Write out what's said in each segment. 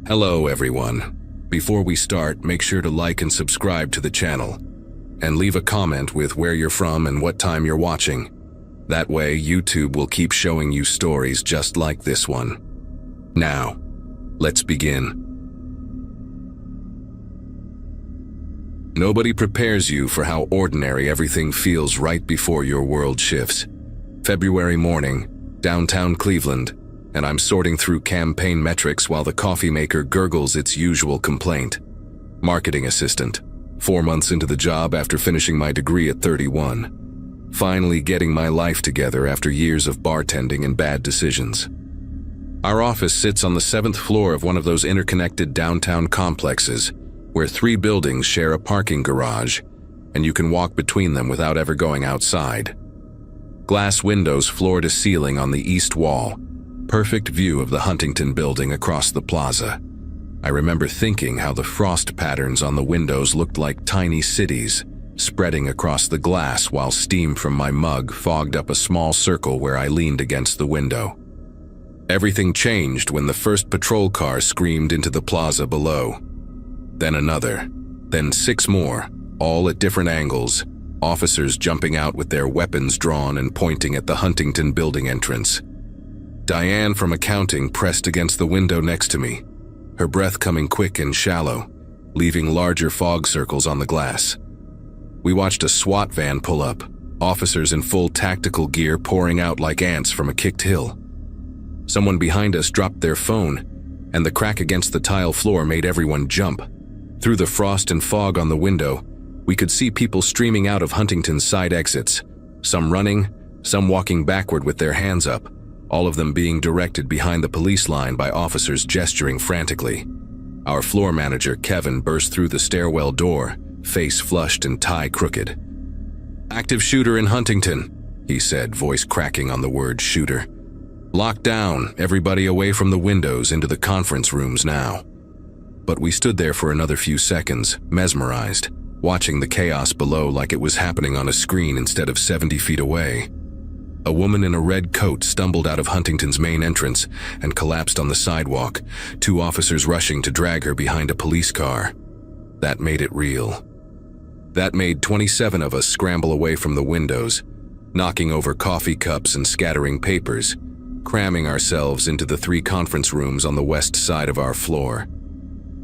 Hello everyone. Before we start, make sure to like and subscribe to the channel. And leave a comment with where you're from and what time you're watching. That way, YouTube will keep showing you stories just like this one. Now, let's begin. Nobody prepares you for how ordinary everything feels right before your world shifts. February morning, downtown Cleveland, and I'm sorting through campaign metrics while the coffee maker gurgles its usual complaint. Marketing assistant, 4 months into the job after finishing my degree at 31. Finally getting my life together after years of bartending and bad decisions. Our office sits on the 7th floor of one of those interconnected downtown complexes where 3 buildings share a parking garage, and you can walk between them without ever going outside. Glass windows floor to ceiling on the east wall. Perfect view of the Huntington building across the plaza. I remember thinking how the frost patterns on the windows looked like tiny cities, spreading across the glass while steam from my mug fogged up a small circle where I leaned against the window. Everything changed when the first patrol car screamed into the plaza below. Then another, then 6 more, all at different angles, officers jumping out with their weapons drawn and pointing at the Huntington building entrance. Diane from accounting pressed against the window next to me, her breath coming quick and shallow, leaving larger fog circles on the glass. We watched a SWAT van pull up, officers in full tactical gear pouring out like ants from a kicked hill. Someone behind us dropped their phone, and the crack against the tile floor made everyone jump. Through the frost and fog on the window, we could see people streaming out of Huntington's side exits, some running, some walking backward with their hands up, all of them being directed behind the police line by officers gesturing frantically. Our floor manager, Kevin, burst through the stairwell door, face flushed and tie crooked. "Active shooter in Huntington," he said, voice cracking on the word shooter. "Lock down, everybody away from the windows into the conference rooms now." But we stood there for another few seconds, mesmerized, watching the chaos below like it was happening on a screen instead of 70 feet away. A woman in a red coat stumbled out of Huntington's main entrance and collapsed on the sidewalk, 2 officers rushing to drag her behind a police car. That made it real. That made 27 of us scramble away from the windows, knocking over coffee cups and scattering papers, cramming ourselves into the 3 conference rooms on the west side of our floor.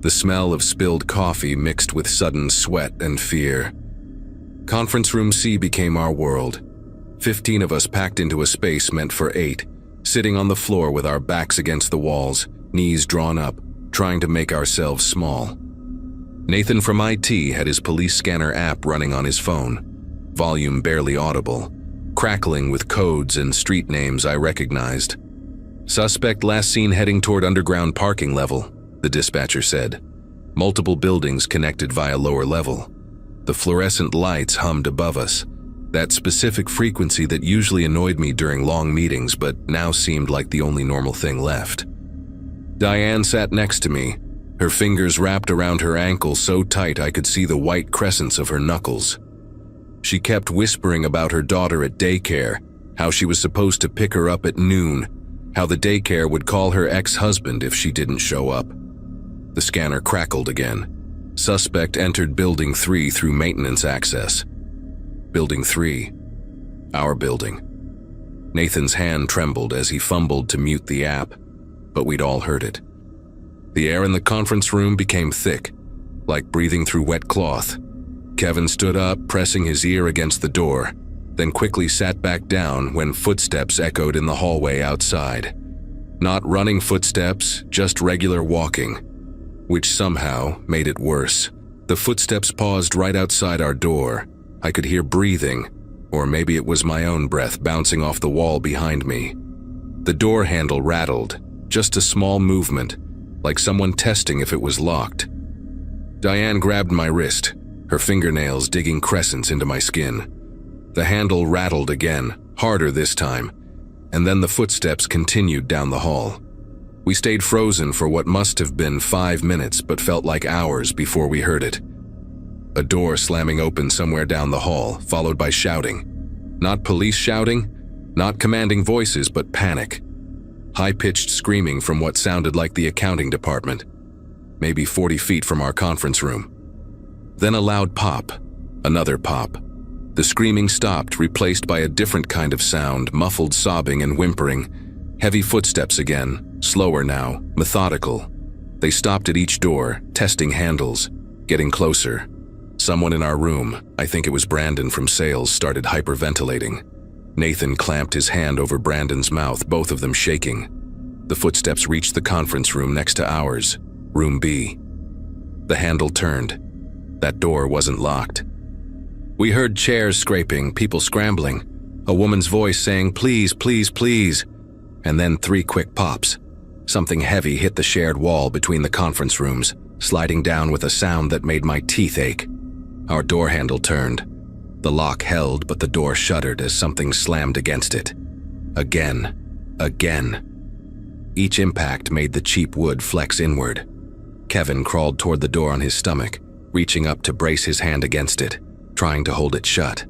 The smell of spilled coffee mixed with sudden sweat and fear. Conference room C became our world. 15 of us packed into a space meant for 8, sitting on the floor with our backs against the walls, knees drawn up, trying to make ourselves small. Nathan from IT had his police scanner app running on his phone, volume barely audible, crackling with codes and street names I recognized. "Suspect last seen heading toward underground parking level," the dispatcher said. Multiple buildings connected via lower level. The fluorescent lights hummed above us. That specific frequency that usually annoyed me during long meetings but now seemed like the only normal thing left. Diane sat next to me, her fingers wrapped around her ankle so tight I could see the white crescents of her knuckles. She kept whispering about her daughter at daycare, how she was supposed to pick her up at noon, how the daycare would call her ex-husband if she didn't show up. The scanner crackled again. Suspect entered Building 3 through maintenance access. Building 3. Our building. Nathan's hand trembled as he fumbled to mute the app, but we'd all heard it. The air in the conference room became thick, like breathing through wet cloth. Kevin stood up, pressing his ear against the door, then quickly sat back down when footsteps echoed in the hallway outside. Not running footsteps, just regular walking, which somehow made it worse. The footsteps paused right outside our door. I could hear breathing, or maybe it was my own breath bouncing off the wall behind me. The door handle rattled, just a small movement, like someone testing if it was locked. Diane grabbed my wrist, her fingernails digging crescents into my skin. The handle rattled again, harder this time, and then the footsteps continued down the hall. We stayed frozen for what must have been 5 minutes but felt like hours before we heard it. A door slamming open somewhere down the hall, followed by shouting. Not police shouting, not commanding voices, but panic. High-pitched screaming from what sounded like the accounting department. maybe 40 feet from our conference room. Then a loud pop, another pop. The screaming stopped, replaced by a different kind of sound, muffled sobbing and whimpering. Heavy footsteps again, slower now, methodical. They stopped at each door, testing handles, getting closer. Someone in our room, I think it was Brandon from sales, started hyperventilating. Nathan clamped his hand over Brandon's mouth, both of them shaking. The footsteps reached the conference room next to ours, room B. The handle turned. That door wasn't locked. We heard chairs scraping, people scrambling, a woman's voice saying, "Please, please, please," and then 3 quick pops. Something heavy hit the shared wall between the conference rooms, sliding down with a sound that made my teeth ache. Our door handle turned. The lock held, but the door shuddered as something slammed against it. Again. Again. Each impact made the cheap wood flex inward. Kevin crawled toward the door on his stomach, reaching up to brace his hand against it, trying to hold it shut.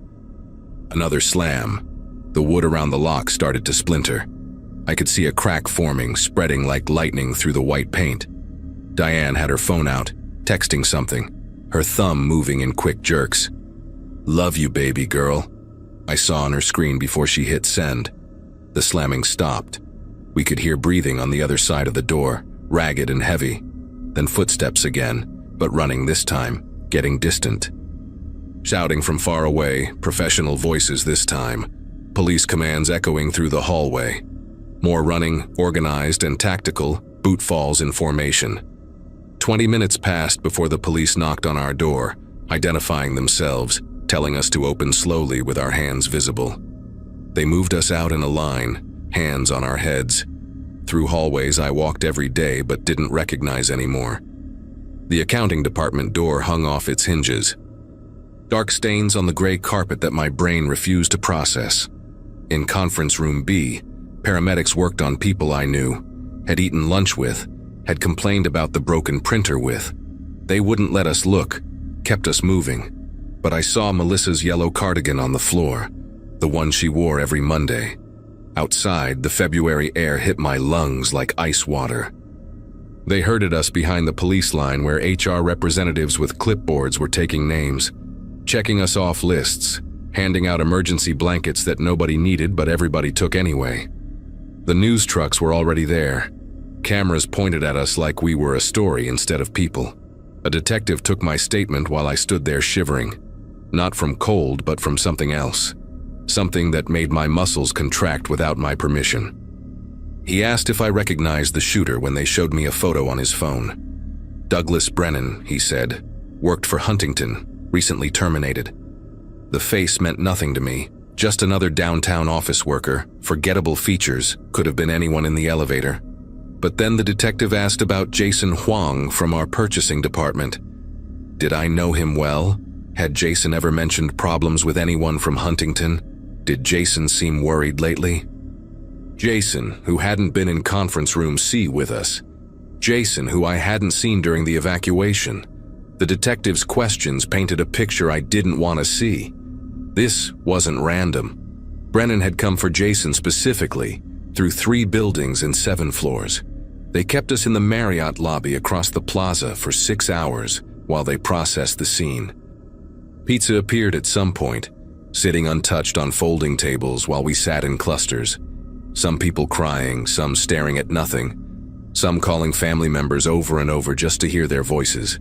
Another slam. The wood around the lock started to splinter. I could see a crack forming, spreading like lightning through the white paint. Diane had her phone out, texting something, her thumb moving in quick jerks. "Love you, baby girl," I saw on her screen before she hit send. The slamming stopped. We could hear breathing on the other side of the door, ragged and heavy. Then footsteps again, but running this time, getting distant. Shouting from far away, professional voices this time. Police commands echoing through the hallway. More running, organized and tactical, boot falls in formation. 20 minutes passed before the police knocked on our door, identifying themselves, telling us to open slowly with our hands visible. They moved us out in a line, hands on our heads. Through hallways I walked every day but didn't recognize anymore. The accounting department door hung off its hinges. Dark stains on the gray carpet that my brain refused to process. In conference room B, paramedics worked on people I knew, had eaten lunch with, had complained about the broken printer with. They wouldn't let us look, kept us moving. But I saw Melissa's yellow cardigan on the floor, the one she wore every Monday. Outside, the February air hit my lungs like ice water. They herded us behind the police line where HR representatives with clipboards were taking names, checking us off lists, handing out emergency blankets that nobody needed but everybody took anyway. The news trucks were already there. Cameras pointed at us like we were a story instead of people. A detective took my statement while I stood there shivering. Not from cold, but from something else. Something that made my muscles contract without my permission. He asked if I recognized the shooter when they showed me a photo on his phone. Douglas Brennan, he said, worked for Huntington, recently terminated. The face meant nothing to me, just another downtown office worker, forgettable features, could have been anyone in the elevator. But then the detective asked about Jason Huang from our purchasing department. Did I know him well? Had Jason ever mentioned problems with anyone from Huntington? Did Jason seem worried lately? Jason, who hadn't been in conference room C with us. Jason, who I hadn't seen during the evacuation. The detective's questions painted a picture I didn't want to see. This wasn't random. Brennan had come for Jason specifically, through 3 buildings and 7 floors. They kept us in the Marriott lobby across the plaza for 6 hours while they processed the scene. Pizza appeared at some point, sitting untouched on folding tables while we sat in clusters. Some people crying, some staring at nothing, some calling family members over and over just to hear their voices.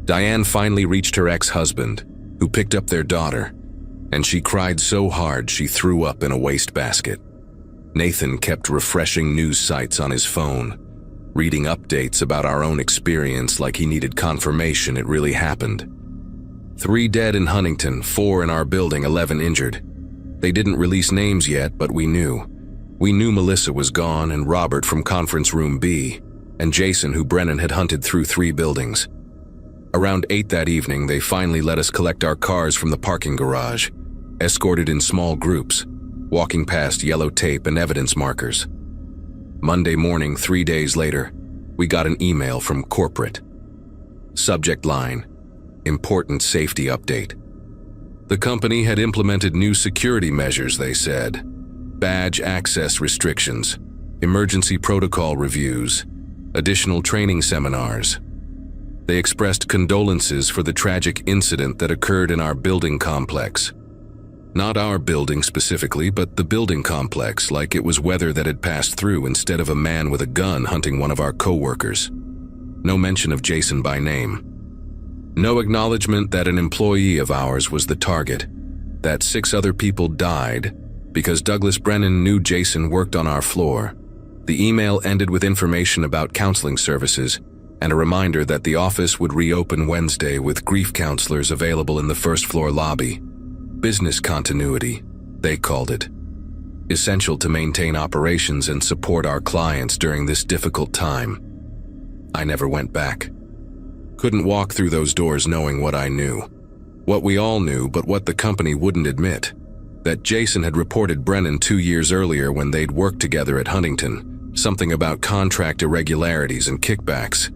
Diane finally reached her ex-husband, who picked up their daughter, and she cried so hard she threw up in a wastebasket. Nathan kept refreshing news sites on his phone, reading updates about our own experience like he needed confirmation it really happened. 3 dead in Huntington, 4 in our building, 11 injured. They didn't release names yet, but we knew. We knew Melissa was gone and Robert from conference room B, and Jason, who Brennan had hunted through 3 buildings. Around 8 that evening, they finally let us collect our cars from the parking garage, escorted in small groups, walking past yellow tape and evidence markers. Monday morning, 3 days later, we got an email from corporate. Subject line: important safety update. The company had implemented new security measures, they said. Badge access restrictions, emergency protocol reviews, additional training seminars, They expressed condolences for the tragic incident that occurred in our building complex. Not our building specifically, but the building complex, like it was weather that had passed through instead of a man with a gun hunting one of our co-workers. No mention of Jason by name. No acknowledgement that an employee of ours was the target, that 6 other people died because Douglas Brennan knew Jason worked on our floor. The email ended with information about counseling services and a reminder that the office would reopen Wednesday with grief counselors available in the first-floor lobby. Business continuity, they called it. Essential to maintain operations and support our clients during this difficult time. I never went back. Couldn't walk through those doors knowing what I knew. What we all knew, but what the company wouldn't admit. That Jason had reported Brennan 2 years earlier when they'd worked together at Huntington, something about contract irregularities and kickbacks.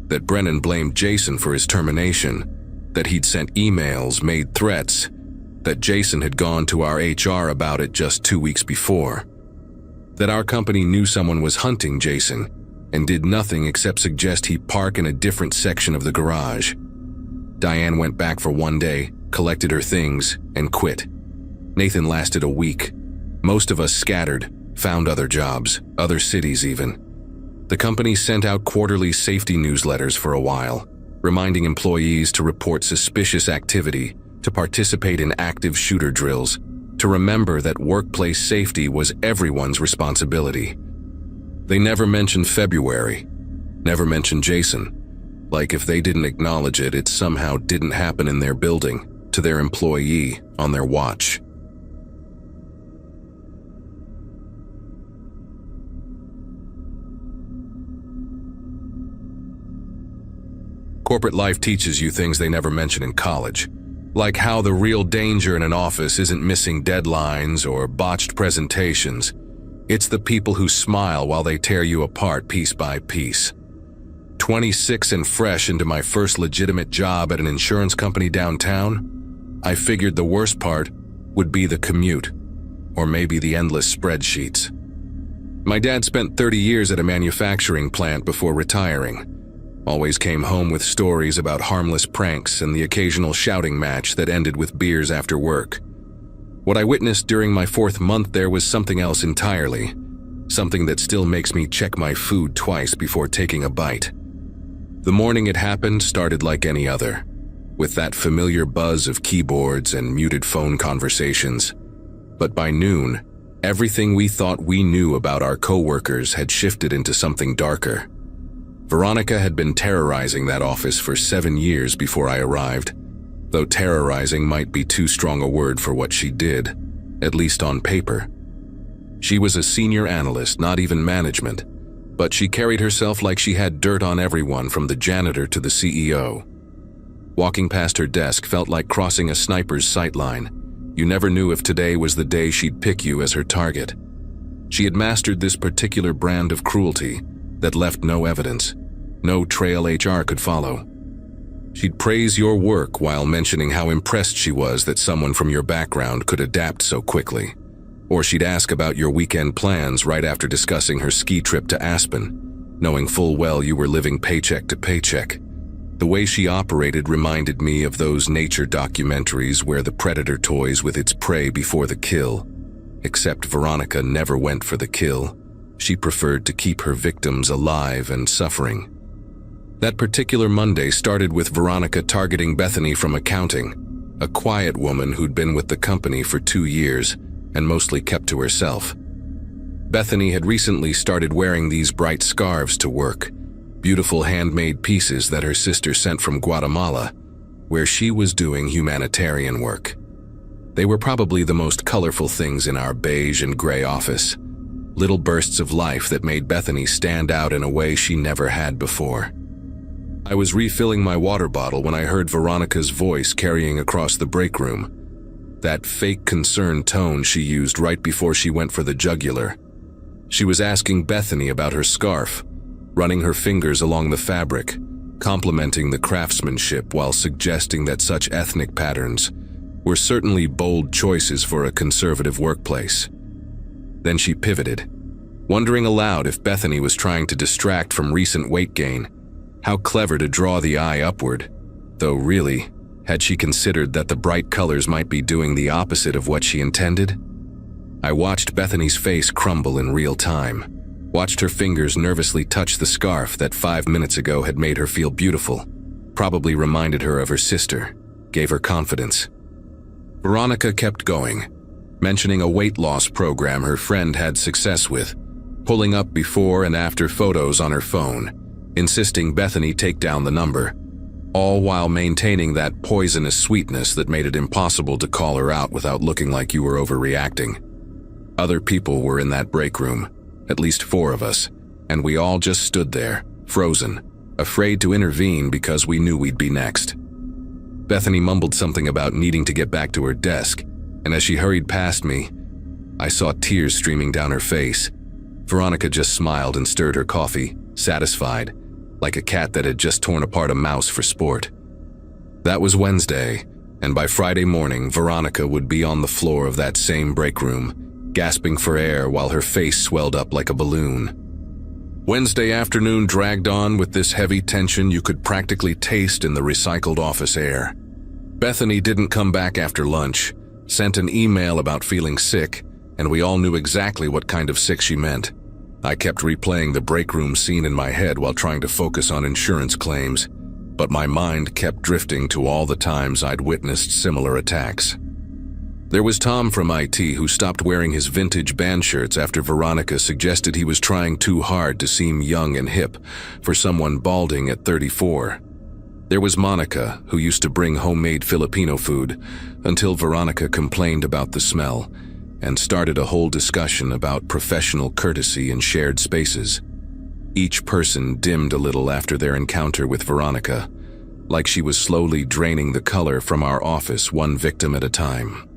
That Brennan blamed Jason for his termination. That he'd sent emails, made threats. That Jason had gone to our HR about it just 2 weeks before. That our company knew someone was hunting Jason and did nothing except suggest he park in a different section of the garage. Diane went back for 1 day, collected her things, and quit. Nathan lasted a week. Most of us scattered, found other jobs, other cities even. The company sent out quarterly safety newsletters for a while, reminding employees to report suspicious activity, to participate in active shooter drills, to remember that workplace safety was everyone's responsibility. They never mentioned February, never mentioned Jason. Like if they didn't acknowledge it, it somehow didn't happen in their building, to their employee, on their watch. Corporate life teaches you things they never mention in college. Like how the real danger in an office isn't missing deadlines or botched presentations. It's the people who smile while they tear you apart piece by piece. 26 and fresh into my first legitimate job at an insurance company downtown, I figured the worst part would be the commute, or maybe the endless spreadsheets. My dad spent 30 years at a manufacturing plant before retiring. Always came home with stories about harmless pranks and the occasional shouting match that ended with beers after work. What I witnessed during my 4th month there was something else entirely, something that still makes me check my food twice before taking a bite. The morning it happened started like any other, with that familiar buzz of keyboards and muted phone conversations. But by noon, everything we thought we knew about our coworkers had shifted into something darker. Veronica had been terrorizing that office for 7 years before I arrived, though terrorizing might be too strong a word for what she did, at least on paper. She was a senior analyst, not even management, but she carried herself like she had dirt on everyone from the janitor to the CEO. Walking past her desk felt like crossing a sniper's sight line. You never knew if today was the day she'd pick you as her target. She had mastered this particular brand of cruelty that left no evidence, no trail HR could follow. She'd praise your work while mentioning how impressed she was that someone from your background could adapt so quickly. Or she'd ask about your weekend plans right after discussing her ski trip to Aspen, knowing full well you were living paycheck to paycheck. The way she operated reminded me of those nature documentaries where the predator toys with its prey before the kill. Except Veronica never went for the kill. She preferred to keep her victims alive and suffering. That particular Monday started with Veronica targeting Bethany from accounting, a quiet woman who'd been with the company for 2 years and mostly kept to herself. Bethany had recently started wearing these bright scarves to work, beautiful handmade pieces that her sister sent from Guatemala, where she was doing humanitarian work. They were probably the most colorful things in our beige and gray office. Little bursts of life that made Bethany stand out in a way she never had before. I was refilling my water bottle when I heard Veronica's voice carrying across the break room. That fake concerned tone she used right before she went for the jugular. She was asking Bethany about her scarf, running her fingers along the fabric, complimenting the craftsmanship while suggesting that such ethnic patterns were certainly bold choices for a conservative workplace. Then she pivoted, wondering aloud if Bethany was trying to distract from recent weight gain, How clever to draw the eye upward. Though really, had she considered that the bright colors might be doing the opposite of what she intended? I watched Bethany's face crumble in real time, watched her fingers nervously touch the scarf that 5 minutes ago had made her feel beautiful, probably reminded her of her sister, gave her confidence. Veronica kept going, mentioning a weight loss program her friend had success with, pulling up before and after photos on her phone, insisting Bethany take down the number, all while maintaining that poisonous sweetness that made it impossible to call her out without looking like you were overreacting. Other people were in that break room, at least 4 of us, and we all just stood there, frozen, afraid to intervene because we knew we'd be next. Bethany mumbled something about needing to get back to her desk, and as she hurried past me, I saw tears streaming down her face. Veronica just smiled and stirred her coffee, satisfied, like a cat that had just torn apart a mouse for sport. That was Wednesday, and by Friday morning, Veronica would be on the floor of that same break room, gasping for air while her face swelled up like a balloon. Wednesday afternoon dragged on with this heavy tension you could practically taste in the recycled office air. Bethany didn't come back after lunch, sent an email about feeling sick, and we all knew exactly what kind of sick she meant. I kept replaying the break room scene in my head while trying to focus on insurance claims, but my mind kept drifting to all the times I'd witnessed similar attacks. There was Tom from IT who stopped wearing his vintage band shirts after Veronica suggested he was trying too hard to seem young and hip for someone balding at 34. There was Monica, who used to bring homemade Filipino food, until Veronica complained about the smell and started a whole discussion about professional courtesy in shared spaces. Each person dimmed a little after their encounter with Veronica, like she was slowly draining the color from our office one victim at a time.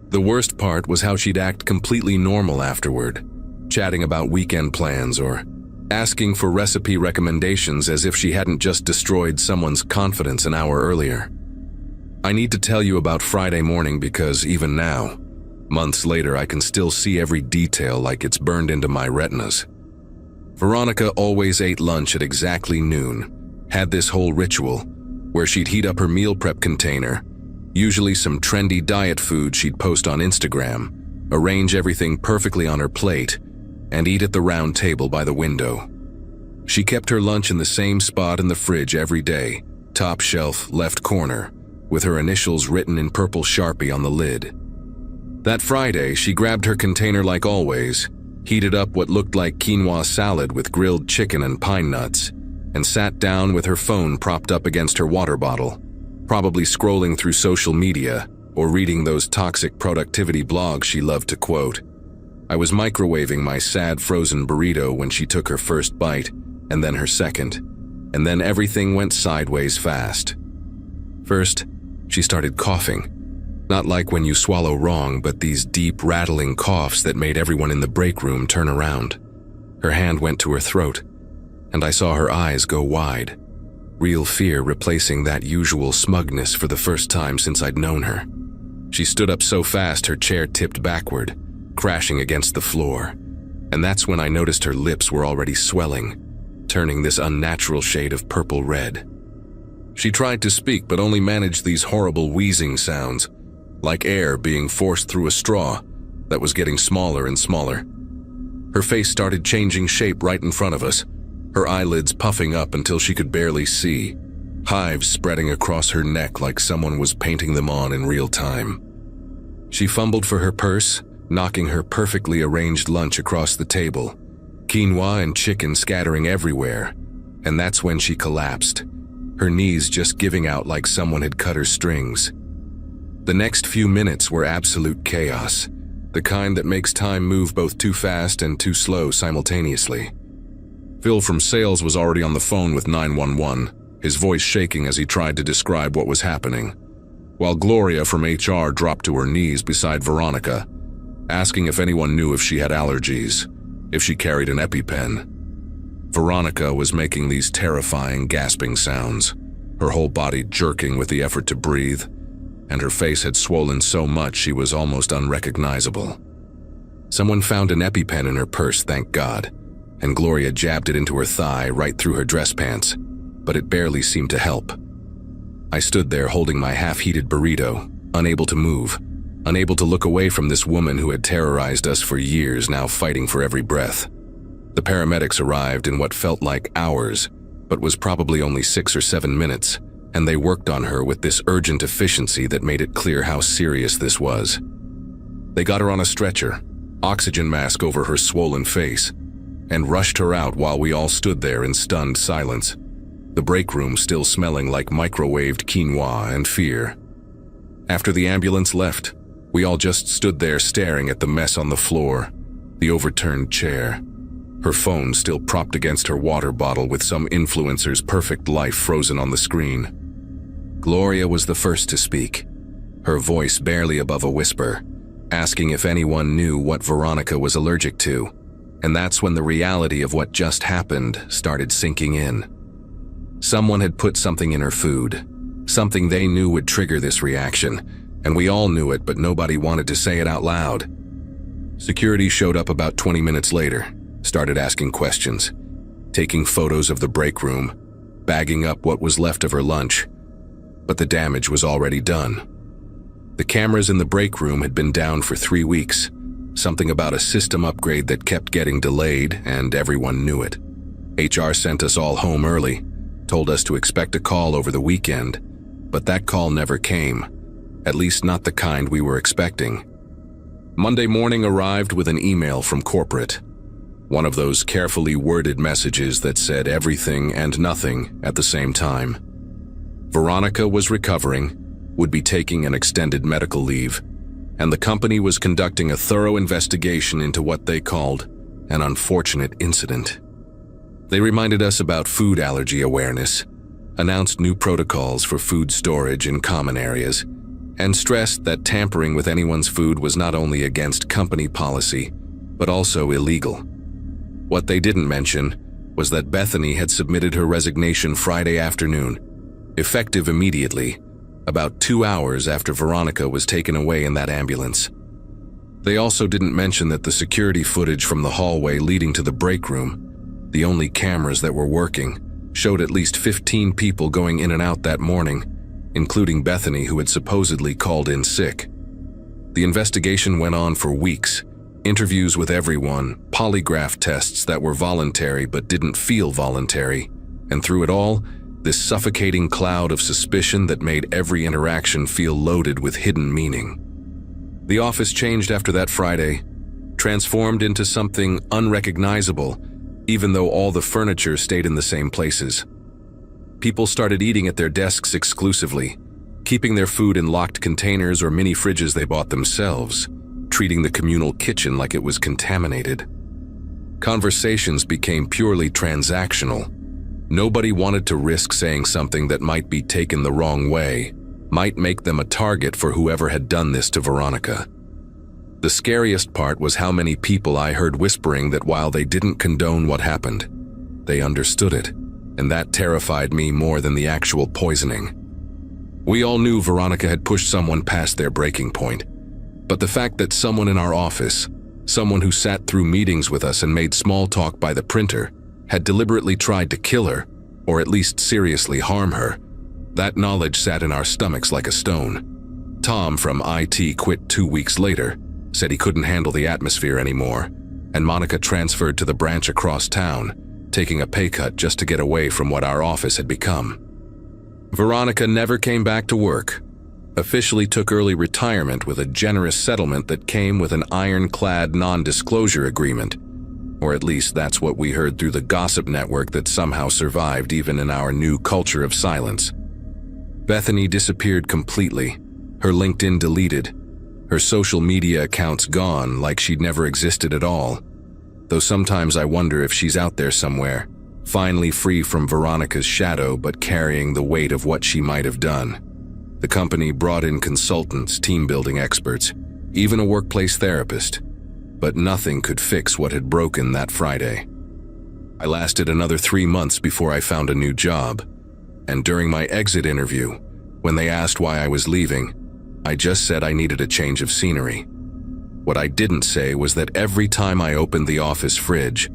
The worst part was how she'd act completely normal afterward, chatting about weekend plans or asking for recipe recommendations as if she hadn't just destroyed someone's confidence an hour earlier. I need to tell you about Friday morning because even now, months later, I can still see every detail like it's burned into my retinas. Veronica always ate lunch at exactly noon, had this whole ritual where she'd heat up her meal prep container, usually some trendy diet food she'd post on Instagram, arrange everything perfectly on her plate, and eat at the round table by the window. She kept her lunch in the same spot in the fridge every day, top shelf, left corner, with her initials written in purple Sharpie on the lid. That Friday, she grabbed her container like always, heated up what looked like quinoa salad with grilled chicken and pine nuts, and sat down with her phone propped up against her water bottle, probably scrolling through social media or reading those toxic productivity blogs she loved to quote. I was microwaving my sad frozen burrito when she took her first bite, and then her second, and then everything went sideways fast. First, she started coughing. Not like when you swallow wrong, but these deep, rattling coughs that made everyone in the break room turn around. Her hand went to her throat, and I saw her eyes go wide, real fear replacing that usual smugness for the first time since I'd known her. She stood up so fast her chair tipped backward, crashing against the floor, and that's when I noticed her lips were already swelling, turning this unnatural shade of purple red. She tried to speak but only managed these horrible wheezing sounds, like air being forced through a straw that was getting smaller and smaller. Her face started changing shape right in front of us, her eyelids puffing up until she could barely see, hives spreading across her neck like someone was painting them on in real time. She fumbled for her purse, knocking her perfectly arranged lunch across the table, quinoa and chicken scattering everywhere, and that's when she collapsed, her knees just giving out like someone had cut her strings. The next few minutes were absolute chaos, the kind that makes time move both too fast and too slow simultaneously. Phil from sales was already on the phone with 911, his voice shaking as he tried to describe what was happening, while Gloria from HR dropped to her knees beside Veronica, asking if anyone knew if she had allergies, if she carried an EpiPen. Veronica was making these terrifying, gasping sounds, her whole body jerking with the effort to breathe, and her face had swollen so much she was almost unrecognizable. Someone found an EpiPen in her purse, thank God, and Gloria jabbed it into her thigh right through her dress pants. but it barely seemed to help. I stood there holding my half-heated burrito, unable to move, unable to look away from this woman who had terrorized us for years, now fighting for every breath. The paramedics arrived in what felt like hours, but was probably only 6 or 7 minutes, and they worked on her with this urgent efficiency that made it clear how serious this was. They got her on a stretcher, oxygen mask over her swollen face, and rushed her out while we all stood there in stunned silence, the break room still smelling like microwaved quinoa and fear. After the ambulance left, we all just stood there staring at the mess on the floor, the overturned chair, her phone still propped against her water bottle with some influencer's perfect life frozen on the screen. Gloria was the first to speak, her voice barely above a whisper, asking if anyone knew what Veronica was allergic to, and that's when the reality of what just happened started sinking in. Someone had put something in her food, something they knew would trigger this reaction, and we all knew it, but nobody wanted to say it out loud. Security showed up about 20 minutes later, started asking questions, taking photos of the break room, bagging up what was left of her lunch, but the damage was already done. The cameras in the break room had been down for 3 weeks, something about a system upgrade that kept getting delayed, and everyone knew it. HR sent us all home early, told us to expect a call over the weekend, but that call never came, at least not the kind we were expecting. Monday morning arrived with an email from corporate, one of those carefully worded messages that said everything and nothing at the same time. Veronica was recovering, would be taking an extended medical leave, and the company was conducting a thorough investigation into what they called an unfortunate incident. They reminded us about food allergy awareness, announced new protocols for food storage in common areas, and stressed that tampering with anyone's food was not only against company policy, but also illegal. What they didn't mention was that Bethany had submitted her resignation Friday afternoon, effective immediately, about 2 hours after Veronica was taken away in that ambulance. They also didn't mention that the security footage from the hallway leading to the break room, the only cameras that were working, showed at least 15 people going in and out that morning, including Bethany, who had supposedly called in sick. The investigation went on for weeks, interviews with everyone, polygraph tests that were voluntary but didn't feel voluntary, and through it all, this suffocating cloud of suspicion that made every interaction feel loaded with hidden meaning. The office changed after that Friday, transformed into something unrecognizable, even though all the furniture stayed in the same places. People started eating at their desks exclusively, keeping their food in locked containers or mini fridges they bought themselves, treating the communal kitchen like it was contaminated. Conversations became purely transactional. Nobody wanted to risk saying something that might be taken the wrong way, might make them a target for whoever had done this to Veronica. The scariest part was how many people I heard whispering that while they didn't condone what happened, they understood it, and that terrified me more than the actual poisoning. We all knew Veronica had pushed someone past their breaking point, but the fact that someone in our office, someone who sat through meetings with us and made small talk by the printer, had deliberately tried to kill her, or at least seriously harm her, that knowledge sat in our stomachs like a stone. Tom from IT quit 2 weeks later, said he couldn't handle the atmosphere anymore, and Monica transferred to the branch across town, taking a pay cut just to get away from what our office had become. Veronica never came back to work, officially took early retirement with a generous settlement that came with an ironclad non-disclosure agreement, or at least that's what we heard through the gossip network that somehow survived even in our new culture of silence. Bethany disappeared completely, her LinkedIn deleted, her social media accounts gone like she'd never existed at all, though sometimes I wonder if she's out there somewhere, finally free from Veronica's shadow but carrying the weight of what she might have done. The company brought in consultants, team-building experts, even a workplace therapist, but nothing could fix what had broken that Friday. I lasted another 3 months before I found a new job, and during my exit interview, when they asked why I was leaving, I just said I needed a change of scenery. What I didn't say was that every time I opened the office fridge,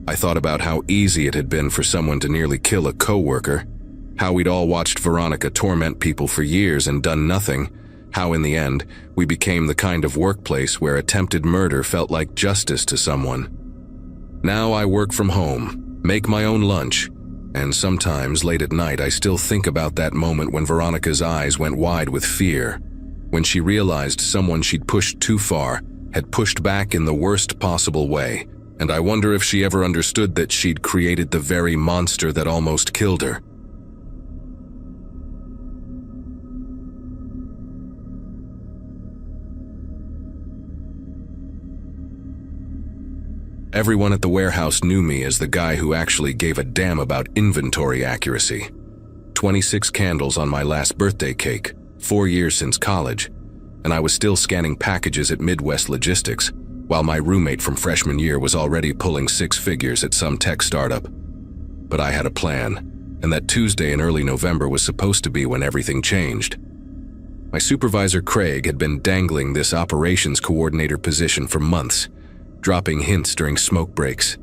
I thought about how easy it had been for someone to nearly kill a coworker, How we'd all watched Veronica torment people for years and done nothing. How in the end, we became the kind of workplace where attempted murder felt like justice to someone. Now I work from home, make my own lunch, and sometimes late at night I still think about that moment when Veronica's eyes went wide with fear, when she realized someone she'd pushed too far had pushed back in the worst possible way, and I wonder if she ever understood that she'd created the very monster that almost killed her. Everyone at the warehouse knew me as the guy who actually gave a damn about inventory accuracy. 26 candles on my last birthday cake, 4 years since college, and I was still scanning packages at Midwest Logistics, while my roommate from freshman year was already pulling 6 figures at some tech startup. But I had a plan, and that Tuesday in early November was supposed to be when everything changed. My supervisor Craig had been dangling this operations coordinator position for months, dropping hints during smoke breaks,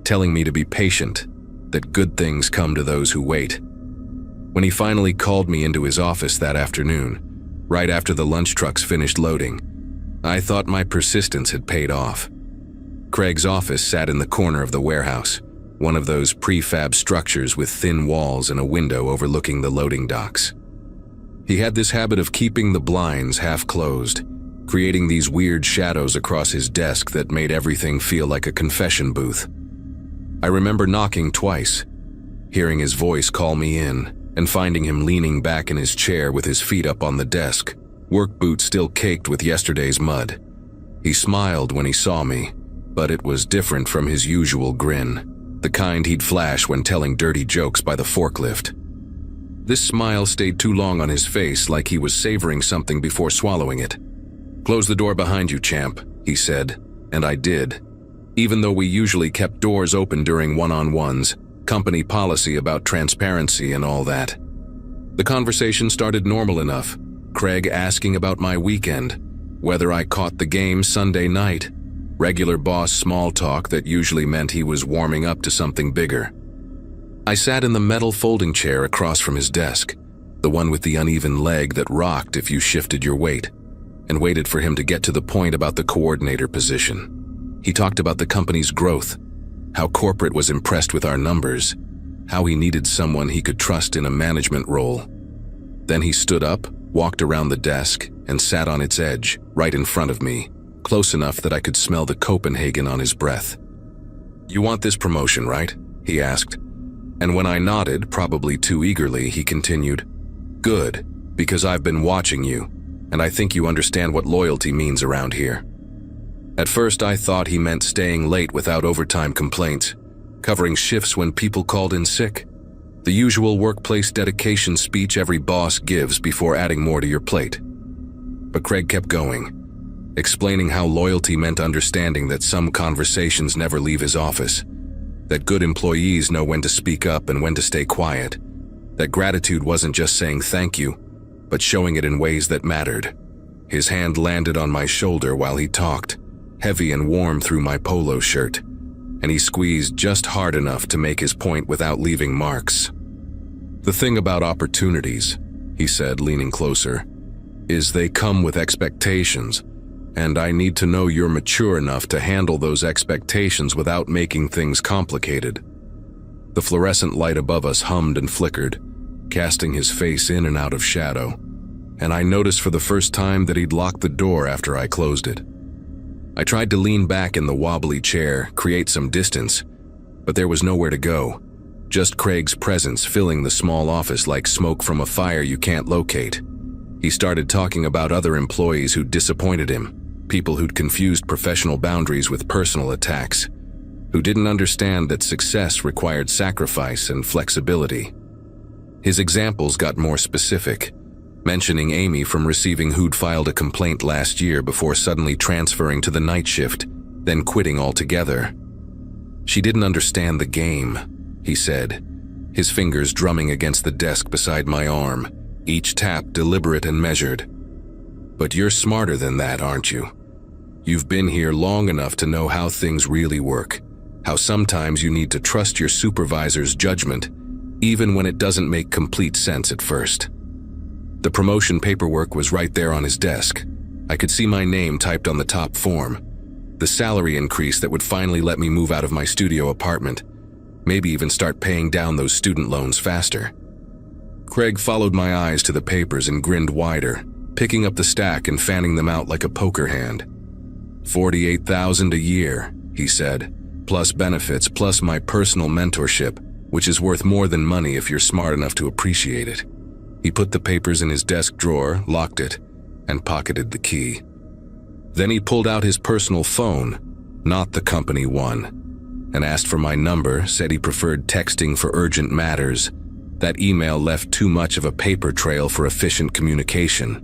telling me to be patient, that good things come to those who wait. When he finally called me into his office that afternoon, right after the lunch trucks finished loading, I thought my persistence had paid off. Craig's office sat in the corner of the warehouse, one of those prefab structures with thin walls and a window overlooking the loading docks. He had this habit of keeping the blinds half closed, creating these weird shadows across his desk that made everything feel like a confession booth. I remember knocking twice, hearing his voice call me in, and finding him leaning back in his chair with his feet up on the desk, work boots still caked with yesterday's mud. He smiled when he saw me, but it was different from his usual grin, the kind he'd flash when telling dirty jokes by the forklift. This smile stayed too long on his face, like he was savoring something before swallowing it. "Close the door behind you, champ," he said, and I did. Even though we usually kept doors open during one-on-ones, company policy about transparency and all that. The conversation started normal enough, Craig asking about my weekend, whether I caught the game Sunday night, regular boss small talk that usually meant he was warming up to something bigger. I sat in the metal folding chair across from his desk, the one with the uneven leg that rocked if you shifted your weight, and waited for him to get to the point about the coordinator position. He talked about the company's growth, how corporate was impressed with our numbers, how he needed someone he could trust in a management role. Then he stood up, walked around the desk, and sat on its edge, right in front of me, close enough that I could smell the Copenhagen on his breath. "You want this promotion, right?" he asked. And when I nodded, probably too eagerly, he continued, "Good, because I've been watching you, and I think you understand what loyalty means around here." At first I thought he meant staying late without overtime complaints, covering shifts when people called in sick, the usual workplace dedication speech every boss gives before adding more to your plate. But Craig kept going, explaining how loyalty meant understanding that some conversations never leave his office, that good employees know when to speak up and when to stay quiet, that gratitude wasn't just saying thank you, but showing it in ways that mattered. His hand landed on my shoulder while he talked, heavy and warm through my polo shirt, and he squeezed just hard enough to make his point without leaving marks. "The thing about opportunities," he said, leaning closer, "is they come with expectations, and I need to know you're mature enough to handle those expectations without making things complicated." The fluorescent light above us hummed and flickered, casting his face in and out of shadow, and I noticed for the first time that he'd locked the door after I closed it. I tried to lean back in the wobbly chair, create some distance, but there was nowhere to go, just Craig's presence filling the small office like smoke from a fire you can't locate. He started talking about other employees who'd disappointed him, people who'd confused professional boundaries with personal attacks, who didn't understand that success required sacrifice and flexibility. His examples got more specific, mentioning Amy from receiving who'd filed a complaint last year before suddenly transferring to the night shift, then quitting altogether. "She didn't understand the game," he said, his fingers drumming against the desk beside my arm, each tap deliberate and measured. "But you're smarter than that, aren't you? You've been here long enough to know how things really work, how sometimes you need to trust your supervisor's judgment, even when it doesn't make complete sense at first. The promotion paperwork was right there on his desk. I could see my name typed on the top form. The salary increase that would finally let me move out of my studio apartment, maybe even start paying down those student loans faster. Craig followed my eyes to the papers and grinned wider, picking up the stack and fanning them out like a poker hand. $48,000 a year, he said, plus benefits, plus my personal mentorship, which is worth more than money if you're smart enough to appreciate it. He put the papers in his desk drawer, locked it, and pocketed the key. Then he pulled out his personal phone, not the company one, and asked for my number, said he preferred texting for urgent matters. That email left too much of a paper trail for efficient communication.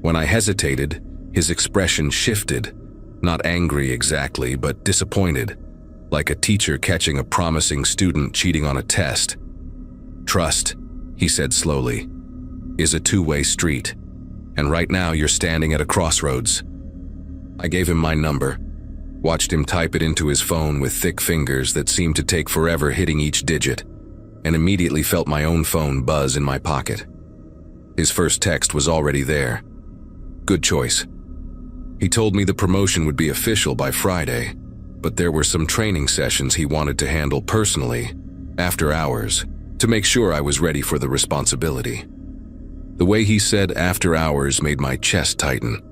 When I hesitated, his expression shifted, not angry exactly, but disappointed, like a teacher catching a promising student cheating on a test. Trust, he said slowly, is a two-way street, and right now you're standing at a crossroads. I gave him my number, watched him type it into his phone with thick fingers that seemed to take forever hitting each digit, and immediately felt my own phone buzz in my pocket. His first text was already there. Good choice. He told me the promotion would be official by Friday, but there were some training sessions he wanted to handle personally, after hours, to make sure I was ready for the responsibility. The way he said after hours made my chest tighten,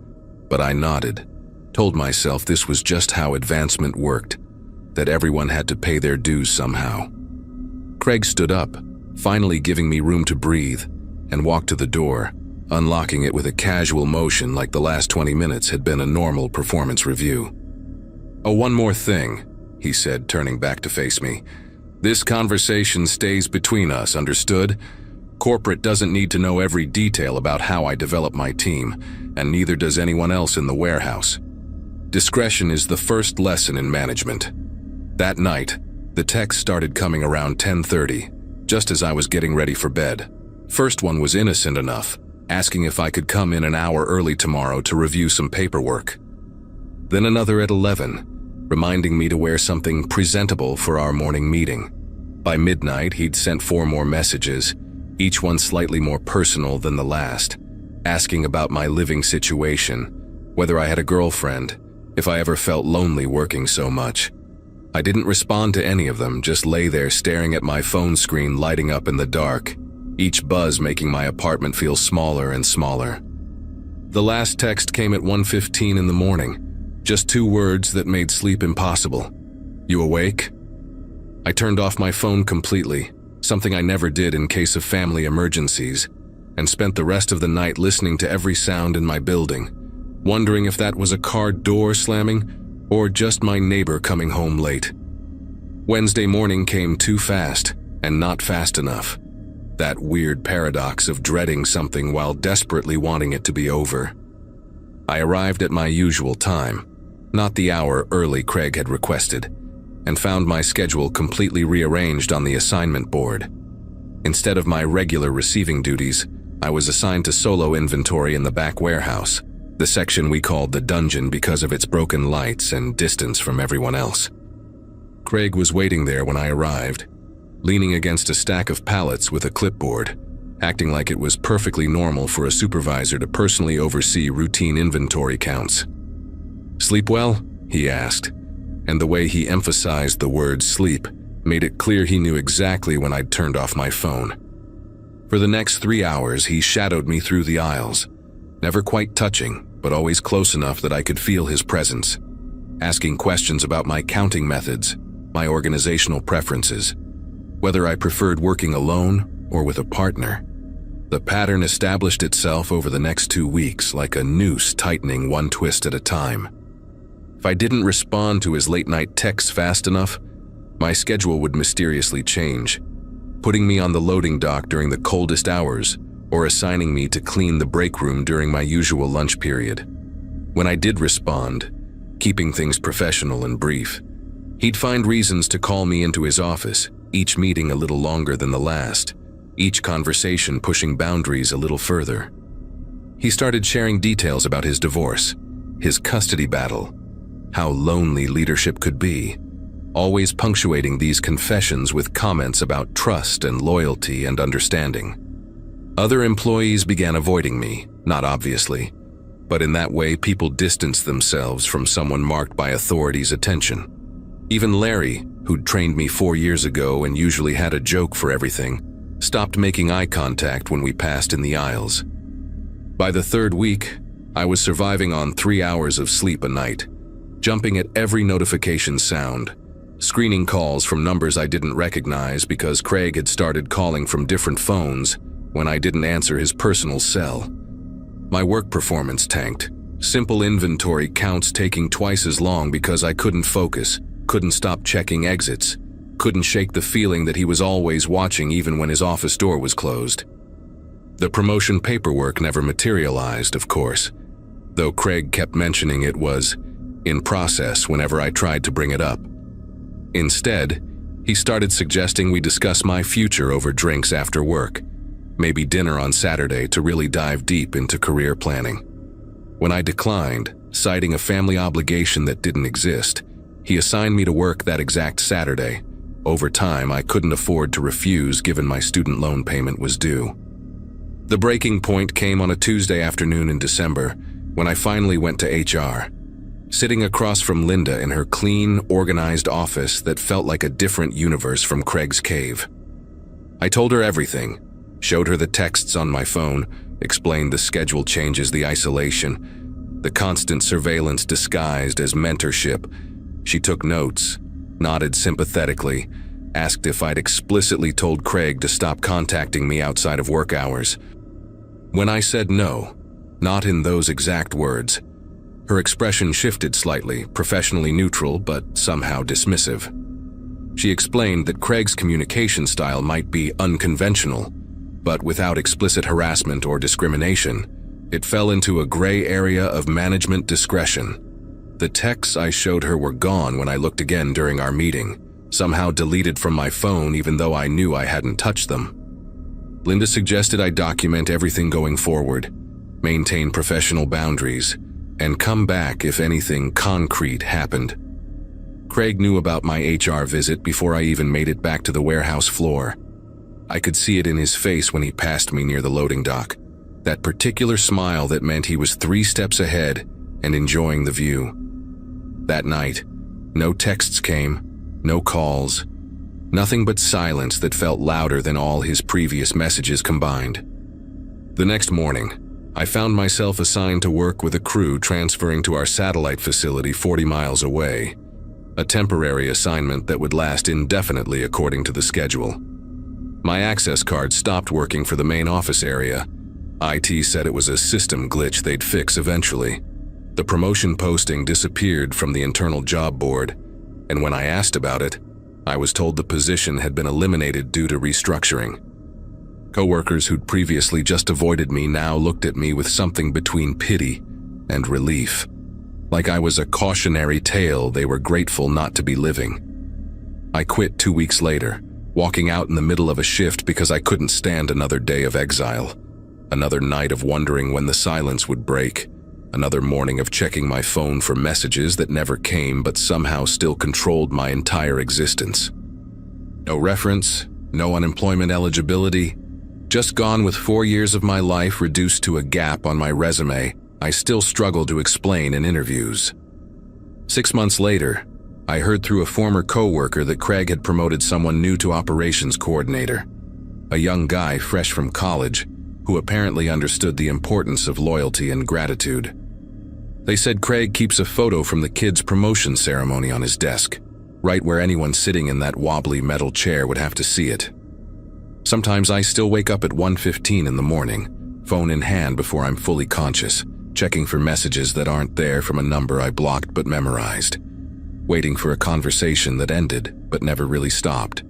but I nodded, told myself this was just how advancement worked, that everyone had to pay their dues somehow. Craig stood up, finally giving me room to breathe, and walked to the door, unlocking it with a casual motion like the last 20 minutes had been a normal performance review. "Oh, one more thing," he said, turning back to face me. "This conversation stays between us, understood? Corporate doesn't need to know every detail about how I develop my team, and neither does anyone else in the warehouse. Discretion is the first lesson in management." That night, the texts started coming around 10:30, just as I was getting ready for bed. First one was innocent enough, asking if I could come in an hour early tomorrow to review some paperwork. Then another at 11, reminding me to wear something presentable for our morning meeting. By midnight, he'd sent 4 more messages, each one slightly more personal than the last, asking about my living situation, whether I had a girlfriend, if I ever felt lonely working so much. I didn't respond to any of them, just lay there staring at my phone screen lighting up in the dark, each buzz making my apartment feel smaller and smaller. The last text came at 1:15 in the morning, just 2 words that made sleep impossible. "You awake?" I turned off my phone completely, something I never did in case of family emergencies, and spent the rest of the night listening to every sound in my building, wondering if that was a car door slamming or just my neighbor coming home late. Wednesday morning came too fast and not fast enough. That weird paradox of dreading something while desperately wanting it to be over. I arrived at my usual time, not the hour early Craig had requested, and found my schedule completely rearranged on the assignment board. Instead of my regular receiving duties, I was assigned to solo inventory in the back warehouse, the section we called the dungeon because of its broken lights and distance from everyone else. Craig was waiting there when I arrived, leaning against a stack of pallets with a clipboard, acting like it was perfectly normal for a supervisor to personally oversee routine inventory counts. "Sleep well?" he asked, and the way he emphasized the word sleep made it clear he knew exactly when I'd turned off my phone. For the next 3 hours, he shadowed me through the aisles, never quite touching, but always close enough that I could feel his presence, asking questions about my counting methods, my organizational preferences, whether I preferred working alone or with a partner. The pattern established itself over the next 2 weeks like a noose tightening one twist at a time. If I didn't respond to his late-night texts fast enough, my schedule would mysteriously change, putting me on the loading dock during the coldest hours or assigning me to clean the break room during my usual lunch period. When I did respond, keeping things professional and brief, he'd find reasons to call me into his office, each meeting a little longer than the last, each conversation pushing boundaries a little further. He started sharing details about his divorce, his custody battle, how lonely leadership could be, always punctuating these confessions with comments about trust and loyalty and understanding. Other employees began avoiding me, not obviously, but in that way people distanced themselves from someone marked by authority's attention. Even Larry, who'd trained me 4 years ago and usually had a joke for everything, stopped making eye contact when we passed in the aisles. By the 3rd week, I was surviving on 3 hours of sleep a night, jumping at every notification sound, screening calls from numbers I didn't recognize because Craig had started calling from different phones when I didn't answer his personal cell. My work performance tanked, simple inventory counts taking twice as long because I couldn't focus, couldn't stop checking exits, couldn't shake the feeling that he was always watching even when his office door was closed. The promotion paperwork never materialized, of course, though Craig kept mentioning it was in process whenever I tried to bring it up. Instead, he started suggesting we discuss my future over drinks after work, maybe dinner on Saturday to really dive deep into career planning. When I declined, citing a family obligation that didn't exist, he assigned me to work that exact Saturday. Over time, I couldn't afford to refuse given my student loan payment was due. The breaking point came on a Tuesday afternoon in December when I finally went to HR, sitting across from Linda in her clean, organized office that felt like a different universe from Craig's cave. I told her everything, showed her the texts on my phone, explained the schedule changes, the isolation, the constant surveillance disguised as mentorship. She took notes, nodded sympathetically, asked if I'd explicitly told Craig to stop contacting me outside of work hours. When I said no, not in those exact words, her expression shifted slightly, professionally neutral but somehow dismissive. She explained that Craig's communication style might be unconventional, but without explicit harassment or discrimination, it fell into a gray area of management discretion. The texts I showed her were gone when I looked again during our meeting, somehow deleted from my phone even though I knew I hadn't touched them. Linda suggested I document everything going forward, maintain professional boundaries, and come back if anything concrete happened. Craig knew about my HR visit before I even made it back to the warehouse floor. I could see it in his face when he passed me near the loading dock, that particular smile that meant he was 3 steps ahead and enjoying the view. That night, no texts came, no calls, nothing but silence that felt louder than all his previous messages combined. The next morning, I found myself assigned to work with a crew transferring to our satellite facility 40 miles away, a temporary assignment that would last indefinitely according to the schedule. My access card stopped working for the main office area. IT said it was a system glitch they'd fix eventually. The promotion posting disappeared from the internal job board, and when I asked about it, I was told the position had been eliminated due to restructuring. Coworkers who'd previously just avoided me now looked at me with something between pity and relief. Like I was a cautionary tale they were grateful not to be living. I quit 2 weeks later, walking out in the middle of a shift because I couldn't stand another day of exile, another night of wondering when the silence would break, another morning of checking my phone for messages that never came but somehow still controlled my entire existence. No reference, no unemployment eligibility, just gone with 4 years of my life reduced to a gap on my resume I still struggle to explain in interviews. 6 months later, I heard through a former coworker that Craig had promoted someone new to operations coordinator, a young guy fresh from college who apparently understood the importance of loyalty and gratitude. They said Craig keeps a photo from the kids' promotion ceremony on his desk, right where anyone sitting in that wobbly metal chair would have to see it. Sometimes I still wake up at 1:15 in the morning, phone in hand before I'm fully conscious, checking for messages that aren't there from a number I blocked but memorized, waiting for a conversation that ended but never really stopped.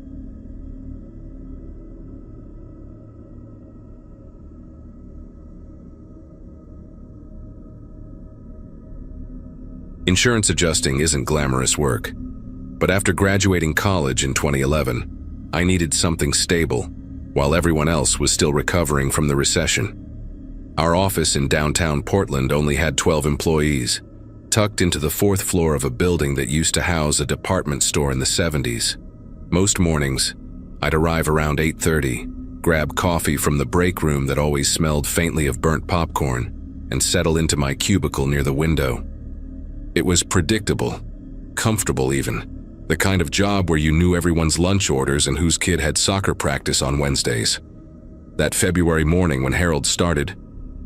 Insurance adjusting isn't glamorous work, but after graduating college in 2011, I needed something stable, while everyone else was still recovering from the recession. Our office in downtown Portland only had 12 employees. tucked into the fourth floor of a building that used to house a department store in the 70s. Most mornings, I'd arrive around 8:30, grab coffee from the break room that always smelled faintly of burnt popcorn, and settle into my cubicle near the window. It was predictable, comfortable even, the kind of job where you knew everyone's lunch orders and whose kid had soccer practice on Wednesdays. That February morning when Harold started,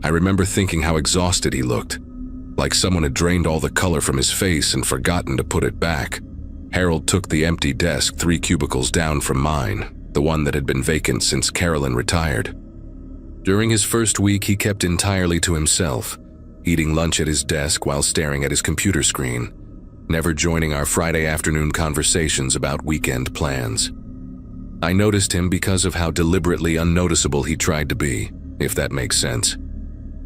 I remember thinking how exhausted he looked, like someone had drained all the color from his face and forgotten to put it back. Harold took the empty desk 3 cubicles down from mine, the one that had been vacant since Carolyn retired. During his first week, he kept entirely to himself, eating lunch at his desk while staring at his computer screen, never joining our Friday afternoon conversations about weekend plans. I noticed him because of how deliberately unnoticeable he tried to be, if that makes sense.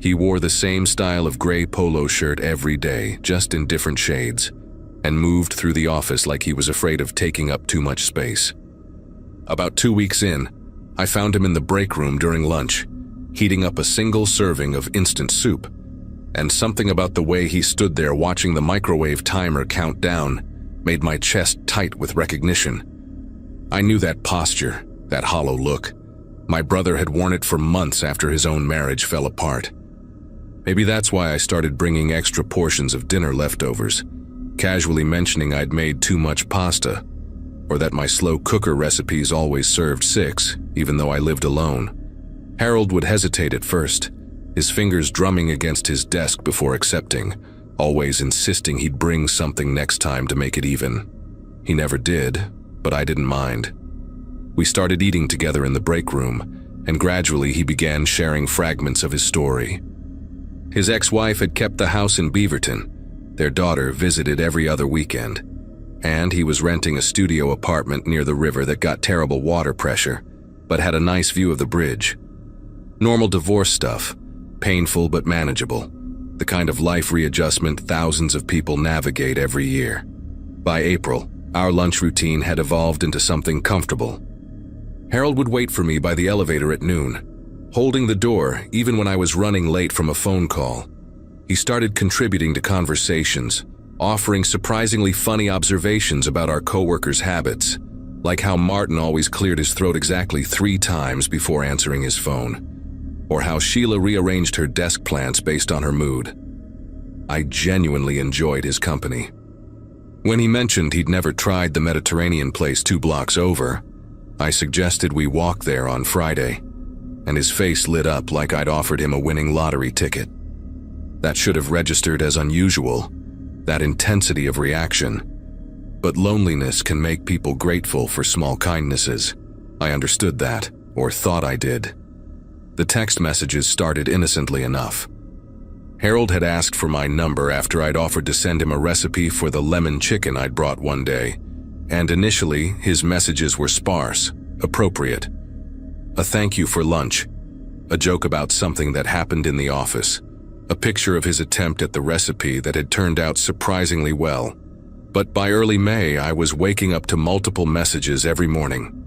He wore the same style of gray polo shirt every day, just in different shades, and moved through the office like he was afraid of taking up too much space. About 2 weeks in, I found him in the break room during lunch, heating up a single serving of instant soup, and something about the way he stood there watching the microwave timer count down made my chest tight with recognition. I knew that posture, that hollow look. My brother had worn it for months after his own marriage fell apart. Maybe that's why I started bringing extra portions of dinner leftovers, casually mentioning I'd made too much pasta, or that my slow cooker recipes always served 6, even though I lived alone. Harold would hesitate at first, his fingers drumming against his desk before accepting, always insisting he'd bring something next time to make it even. He never did, but I didn't mind. We started eating together in the break room, and gradually he began sharing fragments of his story. His ex-wife had kept the house in Beaverton. Their daughter visited every other weekend, and he was renting a studio apartment near the river that got terrible water pressure, but had a nice view of the bridge. Normal divorce stuff, painful but manageable, the kind of life readjustment thousands of people navigate every year. By April, our lunch routine had evolved into something comfortable. Harold would wait for me by the elevator at noon, holding the door even when I was running late from a phone call. He started contributing to conversations, offering surprisingly funny observations about our coworkers' habits, like how Martin always cleared his throat exactly 3 times before answering his phone, or how Sheila rearranged her desk plants based on her mood. I genuinely enjoyed his company. When he mentioned he'd never tried the Mediterranean place 2 blocks over, I suggested we walk there on Friday, and his face lit up like I'd offered him a winning lottery ticket. That should have registered as unusual, that intensity of reaction. But loneliness can make people grateful for small kindnesses. I understood that, or thought I did. The text messages started innocently enough. Harold had asked for my number after I'd offered to send him a recipe for the lemon chicken I'd brought one day, and initially his messages were sparse, appropriate. A thank you for lunch, a joke about something that happened in the office, a picture of his attempt at the recipe that had turned out surprisingly well. But by early May, I was waking up to multiple messages every morning.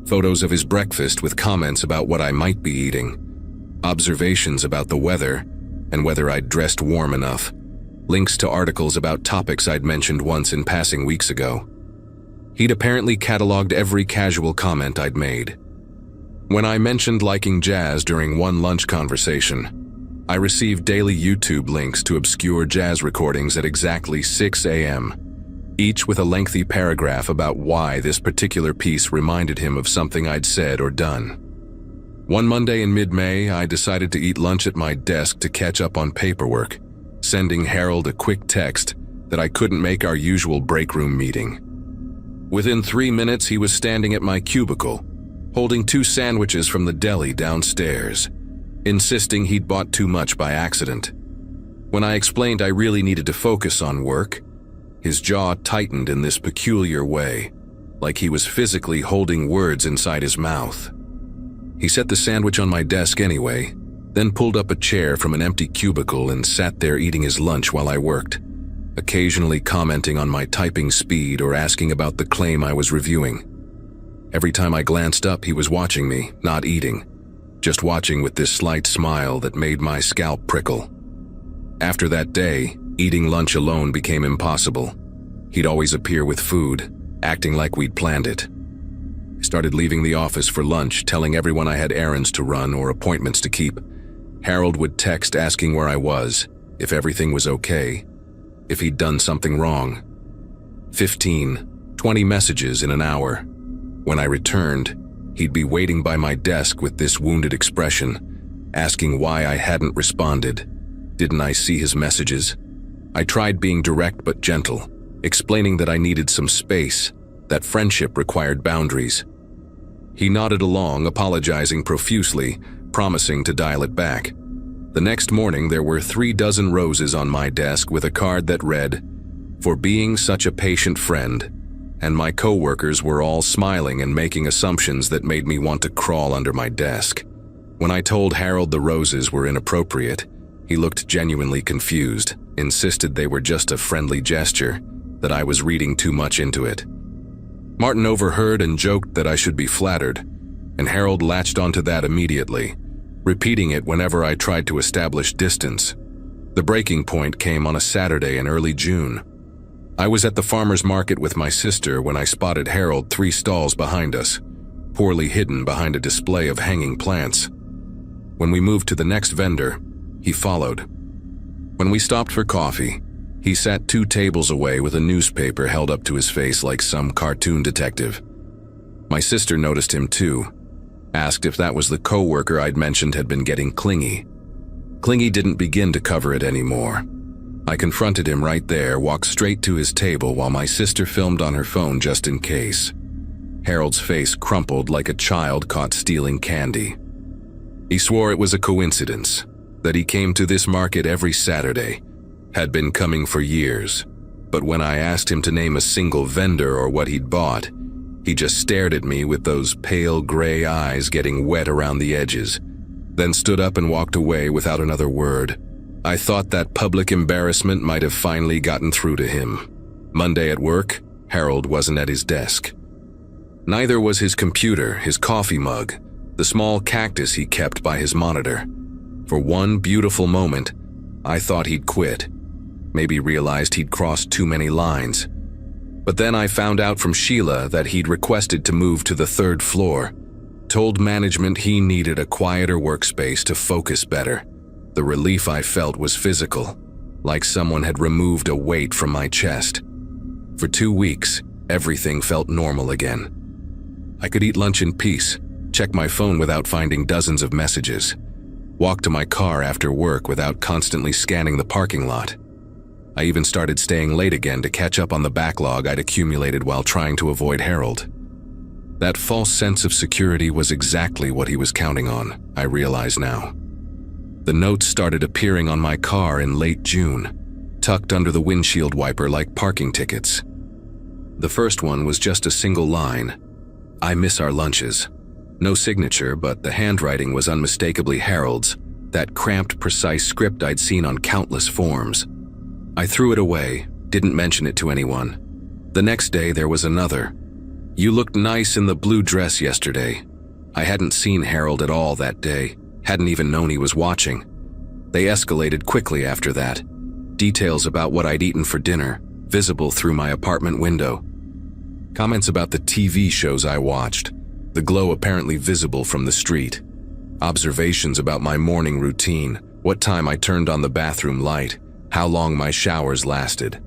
Photos of his breakfast with comments about what I might be eating, observations about the weather and whether I'd dressed warm enough, links to articles about topics I'd mentioned once in passing weeks ago. He'd apparently cataloged every casual comment I'd made. When I mentioned liking jazz during one lunch conversation, I received daily YouTube links to obscure jazz recordings at exactly 6 a.m., each with a lengthy paragraph about why this particular piece reminded him of something I'd said or done. One Monday in mid-May, I decided to eat lunch at my desk to catch up on paperwork, sending Harold a quick text that I couldn't make our usual break room meeting. Within 3 minutes, he was standing at my cubicle, holding 2 sandwiches from the deli downstairs, insisting he'd bought too much by accident. When I explained I really needed to focus on work, his jaw tightened in this peculiar way, like he was physically holding words inside his mouth. He set the sandwich on my desk anyway, then pulled up a chair from an empty cubicle and sat there eating his lunch while I worked, occasionally commenting on my typing speed or asking about the claim I was reviewing. Every time I glanced up, he was watching me, not eating, just watching with this slight smile that made my scalp prickle. After that day, Eating lunch alone became impossible. He'd always appear with food, acting like we'd planned it. I started leaving the office for lunch, telling everyone I had errands to run or appointments to keep. Harold would text asking where I was, if everything was okay, if he'd done something wrong. 15, 20 messages in an hour. When I returned, he'd be waiting by my desk with this wounded expression, asking why I hadn't responded. Didn't I see his messages? I tried being direct but gentle, explaining that I needed some space, that friendship required boundaries. He nodded along, apologizing profusely, promising to dial it back. The next morning, there were 36 roses on my desk with a card that read, "For being such a patient friend," and my coworkers were all smiling and making assumptions that made me want to crawl under my desk. When I told Harold the roses were inappropriate, he looked genuinely confused, insisted they were just a friendly gesture, that I was reading too much into it. Martin overheard and joked that I should be flattered, and Harold latched onto that immediately, repeating it whenever I tried to establish distance. The breaking point came on a Saturday in early June. I was at the farmer's market with my sister when I spotted Harold 3 stalls behind us, poorly hidden behind a display of hanging plants. When we moved to the next vendor, he followed. When we stopped for coffee, he sat 2 tables away with a newspaper held up to his face like some cartoon detective. My sister noticed him too, asked if that was the coworker I'd mentioned had been getting clingy. Clingy didn't begin to cover it anymore. I confronted him right there, walked straight to his table while my sister filmed on her phone just in case. Harold's face crumpled like a child caught stealing candy. He swore it was a coincidence, that he came to this market every Saturday, had been coming for years. But when I asked him to name a single vendor or what he'd bought, he just stared at me with those pale gray eyes getting wet around the edges, then stood up and walked away without another word. I thought that public embarrassment might have finally gotten through to him. Monday at work, Harold wasn't at his desk. Neither was his computer, his coffee mug, the small cactus he kept by his monitor. For one beautiful moment, I thought he'd quit. Maybe realized he'd crossed too many lines. But then I found out from Sheila that he'd requested to move to the 3rd floor, told management he needed a quieter workspace to focus better. The relief I felt was physical, like someone had removed a weight from my chest. For 2 weeks, everything felt normal again. I could eat lunch in peace, check my phone without finding dozens of messages, walk to my car after work without constantly scanning the parking lot. I even started staying late again to catch up on the backlog I'd accumulated while trying to avoid Harold. That false sense of security was exactly what he was counting on, I realize now. The notes started appearing on my car in late June, tucked under the windshield wiper like parking tickets. The first one was just a single line, "I miss our lunches." No signature, but the handwriting was unmistakably Harold's, that cramped, precise script I'd seen on countless forms. I threw it away, didn't mention it to anyone. The next day there was another. "You looked nice in the blue dress yesterday." I hadn't seen Harold at all that day, hadn't even known he was watching. They escalated quickly after that. Details about what I'd eaten for dinner, visible through my apartment window. Comments about the TV shows I watched, the glow apparently visible from the street. Observations about my morning routine, what time I turned on the bathroom light, how long my showers lasted.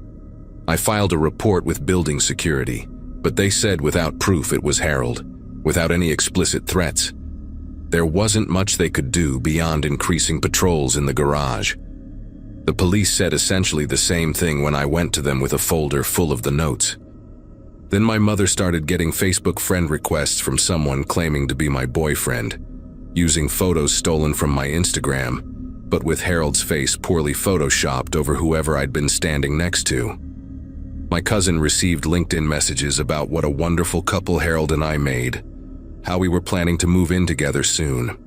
I filed a report with building security, but they said without proof it was Harold, without any explicit threats. There wasn't much they could do beyond increasing patrols in the garage. The police said essentially the same thing when I went to them with a folder full of the notes. Then my mother started getting Facebook friend requests from someone claiming to be my boyfriend, using photos stolen from my Instagram, but with Harold's face poorly photoshopped over whoever I'd been standing next to. My cousin received LinkedIn messages about what a wonderful couple Harold and I made, how we were planning to move in together soon.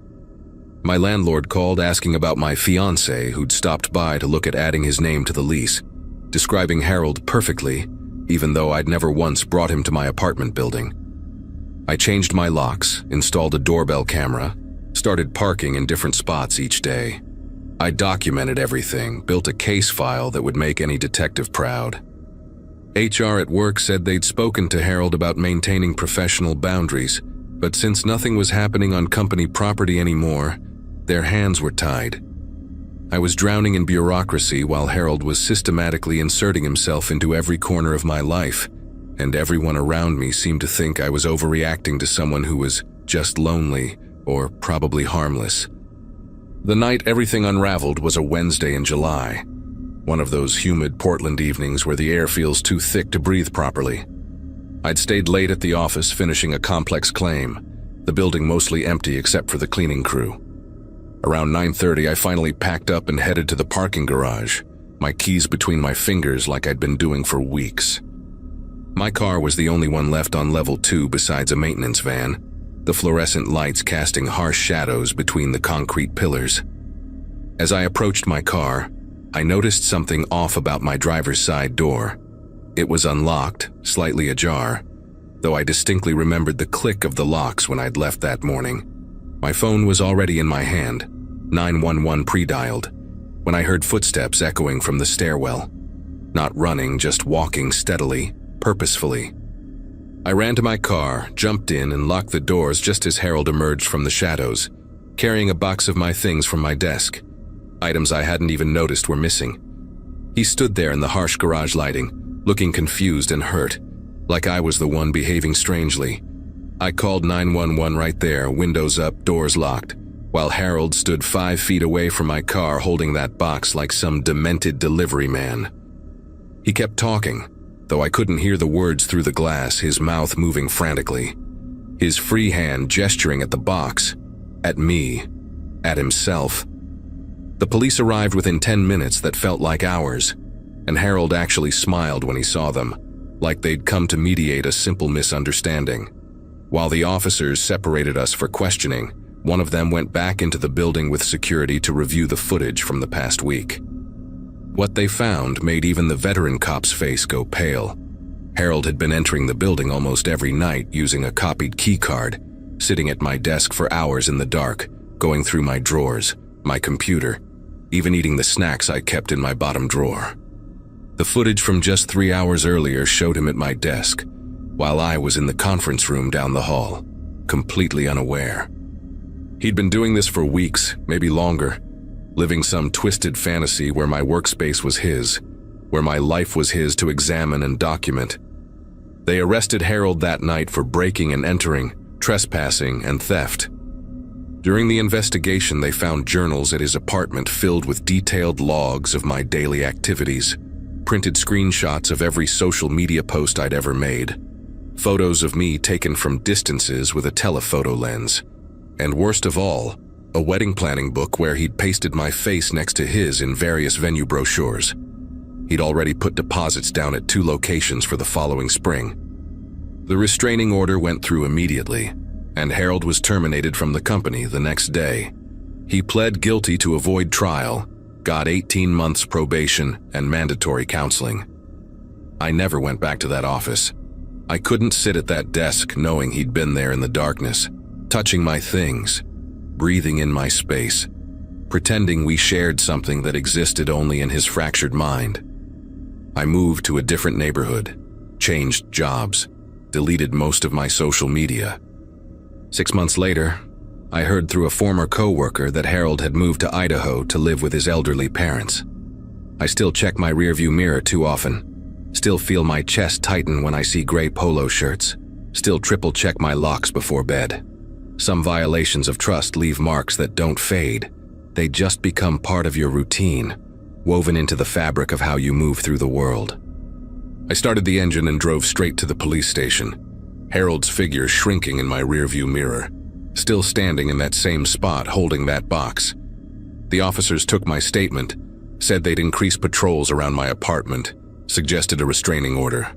My landlord called asking about my fiancé who'd stopped by to look at adding his name to the lease, describing Harold perfectly, even though I'd never once brought him to my apartment building. I changed my locks, installed a doorbell camera, started parking in different spots each day. I documented everything, built a case file that would make any detective proud. HR at work said they'd spoken to Harold about maintaining professional boundaries, but since nothing was happening on company property anymore, their hands were tied. I was drowning in bureaucracy while Harold was systematically inserting himself into every corner of my life, and everyone around me seemed to think I was overreacting to someone who was just lonely or probably harmless. The night everything unraveled was a Wednesday in July, one of those humid Portland evenings where the air feels too thick to breathe properly. I'd stayed late at the office finishing a complex claim, the building mostly empty except for the cleaning crew. Around 9:30, I finally packed up and headed to the parking garage, my keys between my fingers like I'd been doing for weeks. My car was the only one left on level 2 besides a maintenance van, the fluorescent lights casting harsh shadows between the concrete pillars. As I approached my car, I noticed something off about my driver's side door. It was unlocked, slightly ajar, though I distinctly remembered the click of the locks when I'd left that morning. My phone was already in my hand, 911 pre-dialed, when I heard footsteps echoing from the stairwell. Not running, just walking steadily, purposefully. I ran to my car, jumped in, and locked the doors just as Harold emerged from the shadows, carrying a box of my things from my desk. Items I hadn't even noticed were missing. He stood there in the harsh garage lighting, looking confused and hurt, like I was the one behaving strangely. I called 911 right there, windows up, doors locked, while Harold stood 5 feet away from my car holding that box like some demented delivery man. He kept talking, though I couldn't hear the words through the glass, his mouth moving frantically. His free hand gesturing at the box, at me, at himself. The police arrived within 10 minutes that felt like hours, and Harold actually smiled when he saw them, like they'd come to mediate a simple misunderstanding. While the officers separated us for questioning, one of them went back into the building with security to review the footage from the past week. What they found made even the veteran cop's face go pale. Harold had been entering the building almost every night using a copied key card, sitting at my desk for hours in the dark, going through my drawers, my computer, even eating the snacks I kept in my bottom drawer. The footage from just 3 hours earlier showed him at my desk, while I was in the conference room down the hall, completely unaware. He'd been doing this for weeks, maybe longer, living some twisted fantasy where my workspace was his, where my life was his to examine and document. They arrested Harold that night for breaking and entering, trespassing, and theft. During the investigation, they found journals at his apartment filled with detailed logs of my daily activities, printed screenshots of every social media post I'd ever made, photos of me taken from distances with a telephoto lens, and worst of all, a wedding planning book where he'd pasted my face next to his in various venue brochures. He'd already put deposits down at 2 locations for the following spring. The restraining order went through immediately, and Harold was terminated from the company the next day. He pled guilty to avoid trial, got 18 months probation and mandatory counseling. I never went back to that office. I couldn't sit at that desk knowing he'd been there in the darkness, touching my things, breathing in my space, pretending we shared something that existed only in his fractured mind. I moved to a different neighborhood, changed jobs, deleted most of my social media. 6 months later, I heard through a former coworker that Harold had moved to Idaho to live with his elderly parents. I still check my rearview mirror too often, still feel my chest tighten when I see gray polo shirts, still triple check my locks before bed. Some violations of trust leave marks that don't fade. They just become part of your routine, woven into the fabric of how you move through the world. I started the engine and drove straight to the police station, Harold's figure shrinking in my rearview mirror, still standing in that same spot holding that box. The officers took my statement, said they'd increase patrols around my apartment, suggested a restraining order.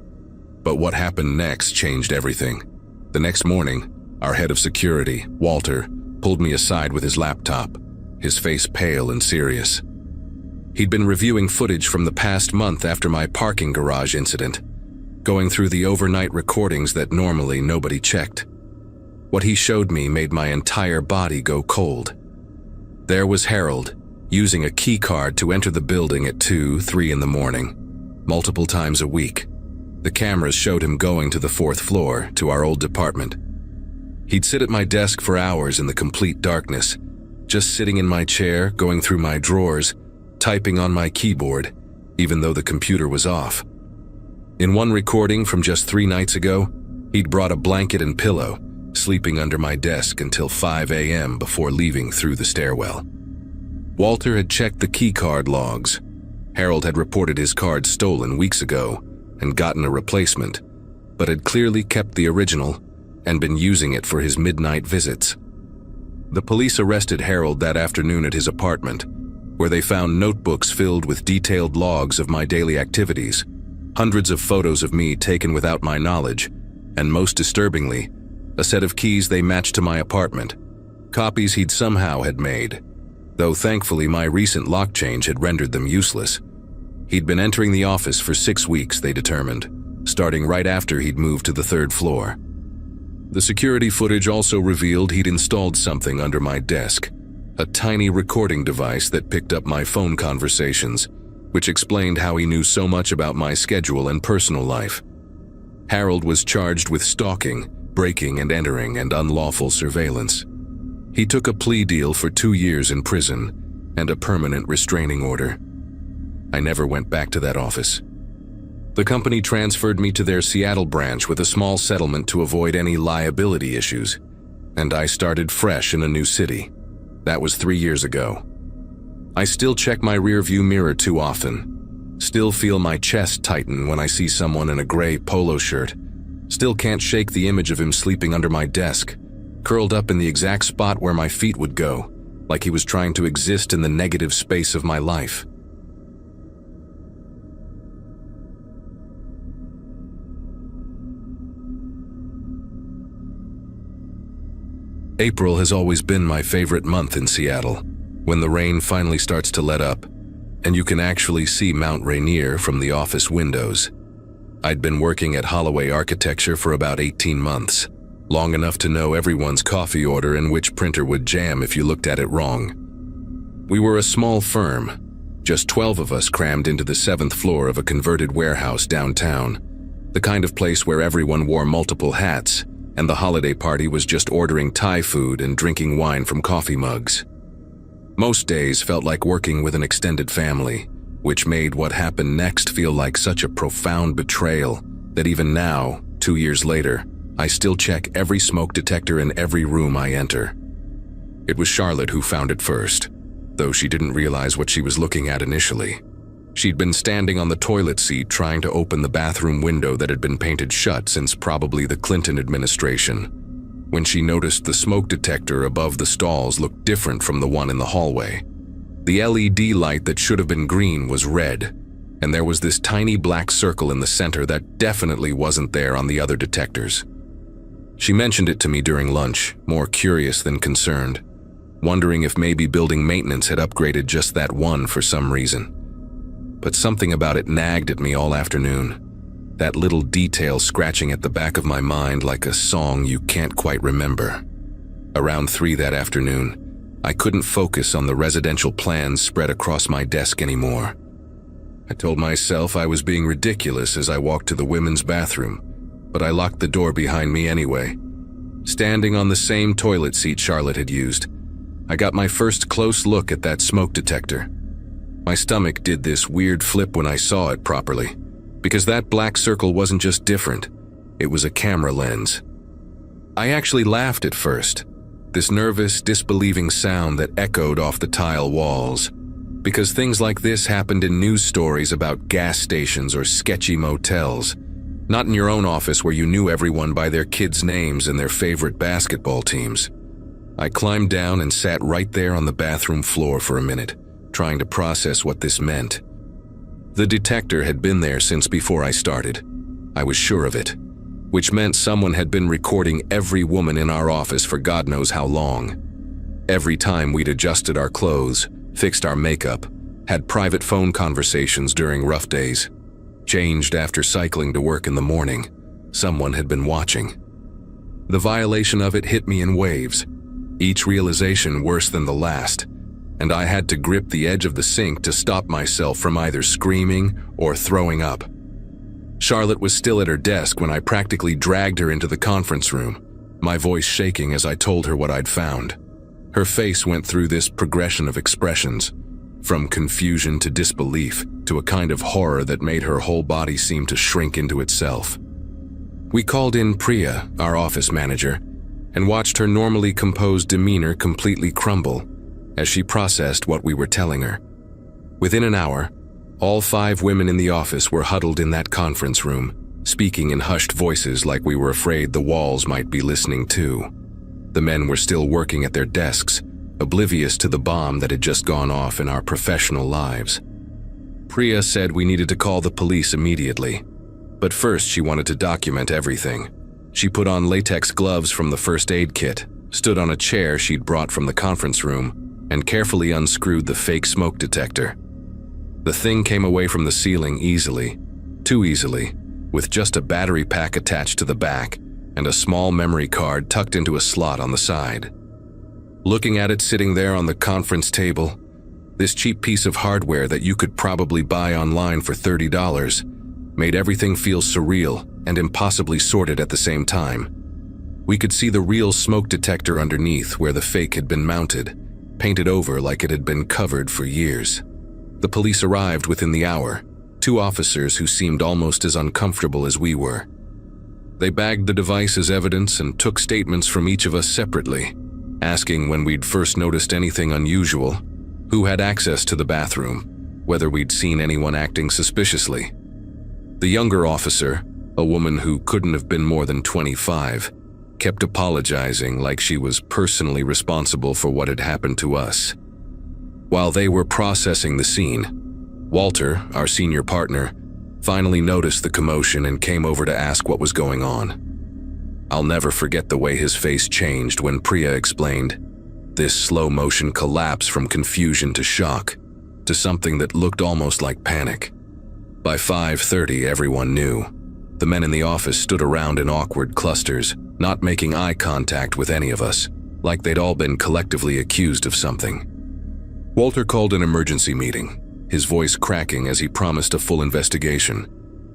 But what happened next changed everything. The next morning, our head of security, Walter, pulled me aside with his laptop, his face pale and serious. He'd been reviewing footage from the past month after my parking garage incident, going through the overnight recordings that normally nobody checked. What he showed me made my entire body go cold. There was Harold, using a key card to enter the building at 2, 3 in the morning, multiple times a week. The cameras showed him going to the 4th floor, to our old department. He'd sit at my desk for hours in the complete darkness, just sitting in my chair, going through my drawers, typing on my keyboard, even though the computer was off. In one recording from just 3 nights ago, he'd brought a blanket and pillow, sleeping under my desk until 5 a.m. before leaving through the stairwell. Walter had checked the key card logs. Harold had reported his card stolen weeks ago and gotten a replacement, but had clearly kept the original and been using it for his midnight visits. The police arrested Harold that afternoon at his apartment, where they found notebooks filled with detailed logs of my daily activities, hundreds of photos of me taken without my knowledge, and most disturbingly, a set of keys they matched to my apartment, copies he'd somehow had made, though thankfully my recent lock change had rendered them useless. He'd been entering the office for 6 weeks, they determined, starting right after he'd moved to the 3rd floor. The security footage also revealed he'd installed something under my desk, a tiny recording device that picked up my phone conversations, which explained how he knew so much about my schedule and personal life. Harold was charged with stalking, breaking and entering, and unlawful surveillance. He took a plea deal for 2 years in prison and a permanent restraining order. I never went back to that office. The company transferred me to their Seattle branch with a small settlement to avoid any liability issues, and I started fresh in a new city. That was 3 years ago. I still check my rearview mirror too often, still feel my chest tighten when I see someone in a gray polo shirt, still can't shake the image of him sleeping under my desk, curled up in the exact spot where my feet would go, like he was trying to exist in the negative space of my life. April has always been my favorite month in Seattle, when the rain finally starts to let up, and you can actually see Mount Rainier from the office windows. I'd been working at Holloway Architecture for about 18 months, long enough to know everyone's coffee order and which printer would jam if you looked at it wrong. We were a small firm, just 12 of us crammed into the 7th floor of a converted warehouse downtown, the kind of place where everyone wore multiple hats, and the holiday party was just ordering Thai food and drinking wine from coffee mugs. Most days felt like working with an extended family, which made what happened next feel like such a profound betrayal that even now, 2 years later, I still check every smoke detector in every room I enter. It was Charlotte who found it first, though she didn't realize what she was looking at initially. She'd been standing on the toilet seat trying to open the bathroom window that had been painted shut since probably the Clinton administration, when she noticed the smoke detector above the stalls looked different from the one in the hallway. The LED light that should have been green was red, and there was this tiny black circle in the center that definitely wasn't there on the other detectors. She mentioned it to me during lunch, more curious than concerned, wondering if maybe building maintenance had upgraded just that one for some reason. But something about it nagged at me all afternoon, that little detail scratching at the back of my mind like a song you can't quite remember. Around 3 that afternoon, I couldn't focus on the residential plans spread across my desk anymore. I told myself I was being ridiculous as I walked to the women's bathroom, but I locked the door behind me anyway. Standing on the same toilet seat Charlotte had used, I got my first close look at that smoke detector. My stomach did this weird flip when I saw it properly, because that black circle wasn't just different, it was a camera lens. I actually laughed at first, this nervous, disbelieving sound that echoed off the tile walls, because things like this happened in news stories about gas stations or sketchy motels, not in your own office where you knew everyone by their kids' names and their favorite basketball teams. I climbed down and sat right there on the bathroom floor for a minute, trying to process what this meant. The detector had been there since before I started. I was sure of it, which meant someone had been recording every woman in our office for God knows how long. Every time we'd adjusted our clothes, fixed our makeup, had private phone conversations during rough days, changed after cycling to work in the morning, someone had been watching. The violation of it hit me in waves, each realization worse than the last, and I had to grip the edge of the sink to stop myself from either screaming or throwing up. Charlotte was still at her desk when I practically dragged her into the conference room, my voice shaking as I told her what I'd found. Her face went through this progression of expressions, from confusion to disbelief to a kind of horror that made her whole body seem to shrink into itself. We called in Priya, our office manager, and watched her normally composed demeanor completely crumble as she processed what we were telling her. Within an hour, all 5 women in the office were huddled in that conference room, speaking in hushed voices like we were afraid the walls might be listening too. The men were still working at their desks, oblivious to the bomb that had just gone off in our professional lives. Priya said we needed to call the police immediately, but first she wanted to document everything. She put on latex gloves from the first aid kit, stood on a chair she'd brought from the conference room, and carefully unscrewed the fake smoke detector. The thing came away from the ceiling easily, too easily, with just a battery pack attached to the back and a small memory card tucked into a slot on the side. Looking at it sitting there on the conference table, this cheap piece of hardware that you could probably buy online for $30 made everything feel surreal and impossibly sorted at the same time. We could see the real smoke detector underneath where the fake had been mounted, painted over like it had been covered for years. The police arrived within the hour, 2 officers who seemed almost as uncomfortable as we were. They bagged the device as evidence and took statements from each of us separately, asking when we'd first noticed anything unusual, who had access to the bathroom, whether we'd seen anyone acting suspiciously. The younger officer, a woman who couldn't have been more than 25, kept apologizing like she was personally responsible for what had happened to us. While they were processing the scene, Walter, our senior partner, finally noticed the commotion and came over to ask what was going on. I'll never forget the way his face changed when Priya explained, this slow-motion collapse from confusion to shock, to something that looked almost like panic. By 5:30, everyone knew. The men in the office stood around in awkward clusters, not making eye contact with any of us, like they'd all been collectively accused of something. Walter called an emergency meeting, his voice cracking as he promised a full investigation.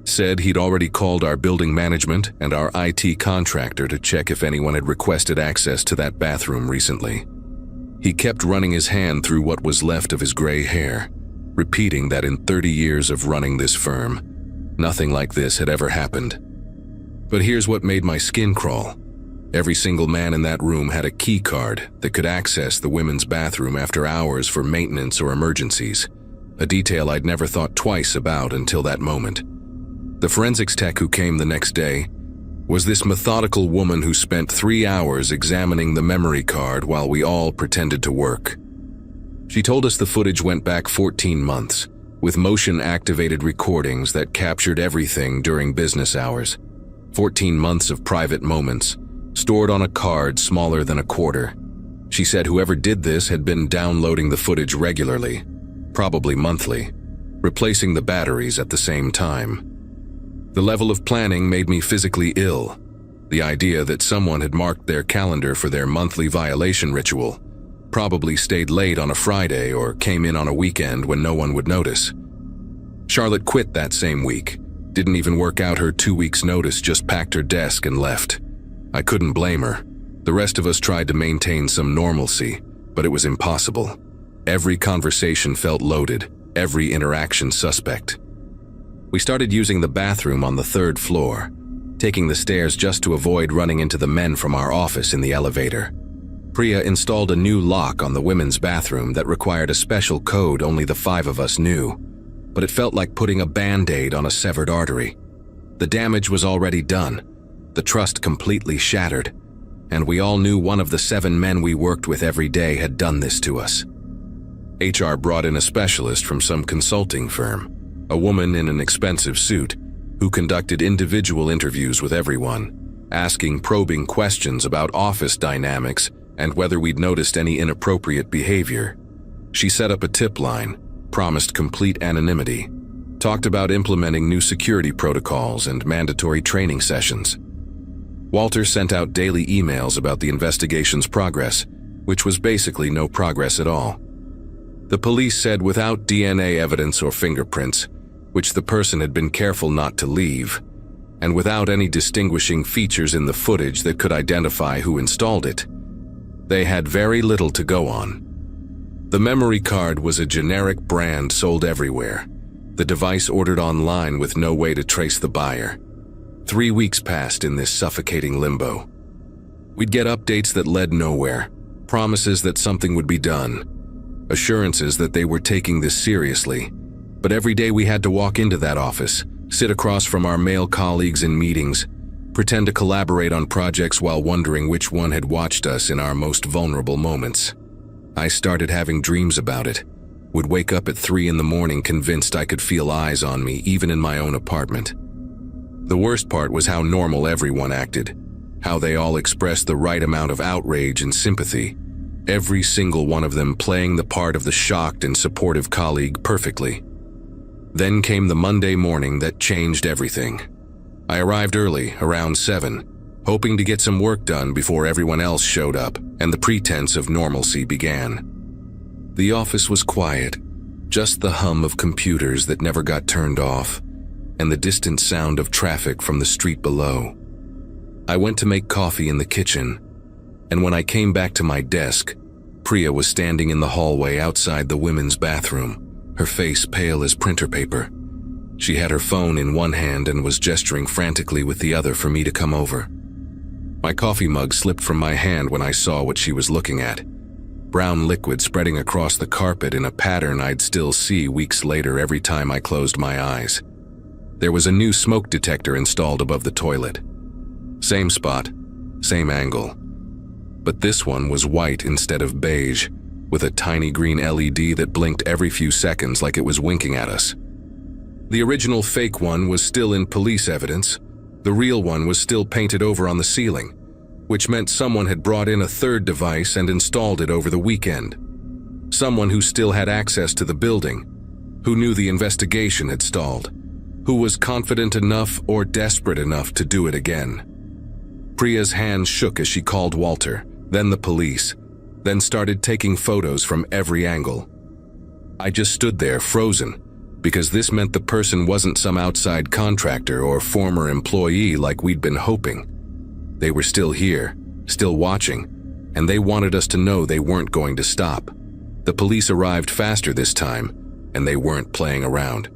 Said he'd already called our building management and our IT contractor to check if anyone had requested access to that bathroom recently. He kept running his hand through what was left of his gray hair, repeating that in 30 years of running this firm, nothing like this had ever happened. But here's what made my skin crawl. Every single man in that room had a key card that could access the women's bathroom after hours for maintenance or emergencies, a detail I'd never thought twice about until that moment. The forensics tech who came the next day was this methodical woman who spent 3 hours examining the memory card while we all pretended to work. She told us the footage went back 14 months, with motion-activated recordings that captured everything during business hours. 14 months of private moments, stored on a card smaller than a quarter. She said whoever did this had been downloading the footage regularly, probably monthly, replacing the batteries at the same time. The level of planning made me physically ill. The idea that someone had marked their calendar for their monthly violation ritual, probably stayed late on a Friday or came in on a weekend when no one would notice. Charlotte quit that same week, didn't even work out her 2 weeks' notice, just packed her desk and left. I couldn't blame her. The rest of us tried to maintain some normalcy, but it was impossible. Every conversation felt loaded, every interaction suspect. We started using the bathroom on the 3rd floor, taking the stairs just to avoid running into the men from our office in the elevator. Priya installed a new lock on the women's bathroom that required a special code only the 5 of us knew, but it felt like putting a band-aid on a severed artery. The damage was already done, the trust completely shattered, and we all knew one of the 7 men we worked with every day had done this to us. HR brought in a specialist from some consulting firm, a woman in an expensive suit, who conducted individual interviews with everyone, asking probing questions about office dynamics and whether we'd noticed any inappropriate behavior. She set up a tip line, promised complete anonymity, talked about implementing new security protocols and mandatory training sessions. Walter sent out daily emails about the investigation's progress, which was basically no progress at all. The police said without DNA evidence or fingerprints, which the person had been careful not to leave, and without any distinguishing features in the footage that could identify who installed it, they had very little to go on. The memory card was a generic brand sold everywhere, the device ordered online with no way to trace the buyer. 3 weeks passed in this suffocating limbo. We'd get updates that led nowhere, promises that something would be done, assurances that they were taking this seriously, but every day we had to walk into that office, sit across from our male colleagues in meetings, pretend to collaborate on projects while wondering which one had watched us in our most vulnerable moments. I started having dreams about it, would wake up at 3 in the morning convinced I could feel eyes on me even in my own apartment. The worst part was how normal everyone acted, how they all expressed the right amount of outrage and sympathy, every single one of them playing the part of the shocked and supportive colleague perfectly. Then came the Monday morning that changed everything. I arrived early, around 7, hoping to get some work done before everyone else showed up and the pretense of normalcy began. The office was quiet, just the hum of computers that never got turned off, and the distant sound of traffic from the street below. I went to make coffee in the kitchen, and when I came back to my desk, Priya was standing in the hallway outside the women's bathroom, her face pale as printer paper. She had her phone in one hand and was gesturing frantically with the other for me to come over. My coffee mug slipped from my hand when I saw what she was looking at. Brown liquid spreading across the carpet in a pattern I'd still see weeks later every time I closed my eyes. There was a new smoke detector installed above the toilet. Same spot, same angle. But this one was white instead of beige, with a tiny green LED that blinked every few seconds like it was winking at us. The original fake one was still in police evidence. The real one was still painted over on the ceiling, which meant someone had brought in a third device and installed it over the weekend. Someone who still had access to the building, who knew the investigation had stalled, who was confident enough or desperate enough to do it again. Priya's hands shook as she called Walter, then the police, then started taking photos from every angle. I just stood there frozen, because this meant the person wasn't some outside contractor or former employee like we'd been hoping. They were still here, still watching, and they wanted us to know they weren't going to stop. The police arrived faster this time, and they weren't playing around.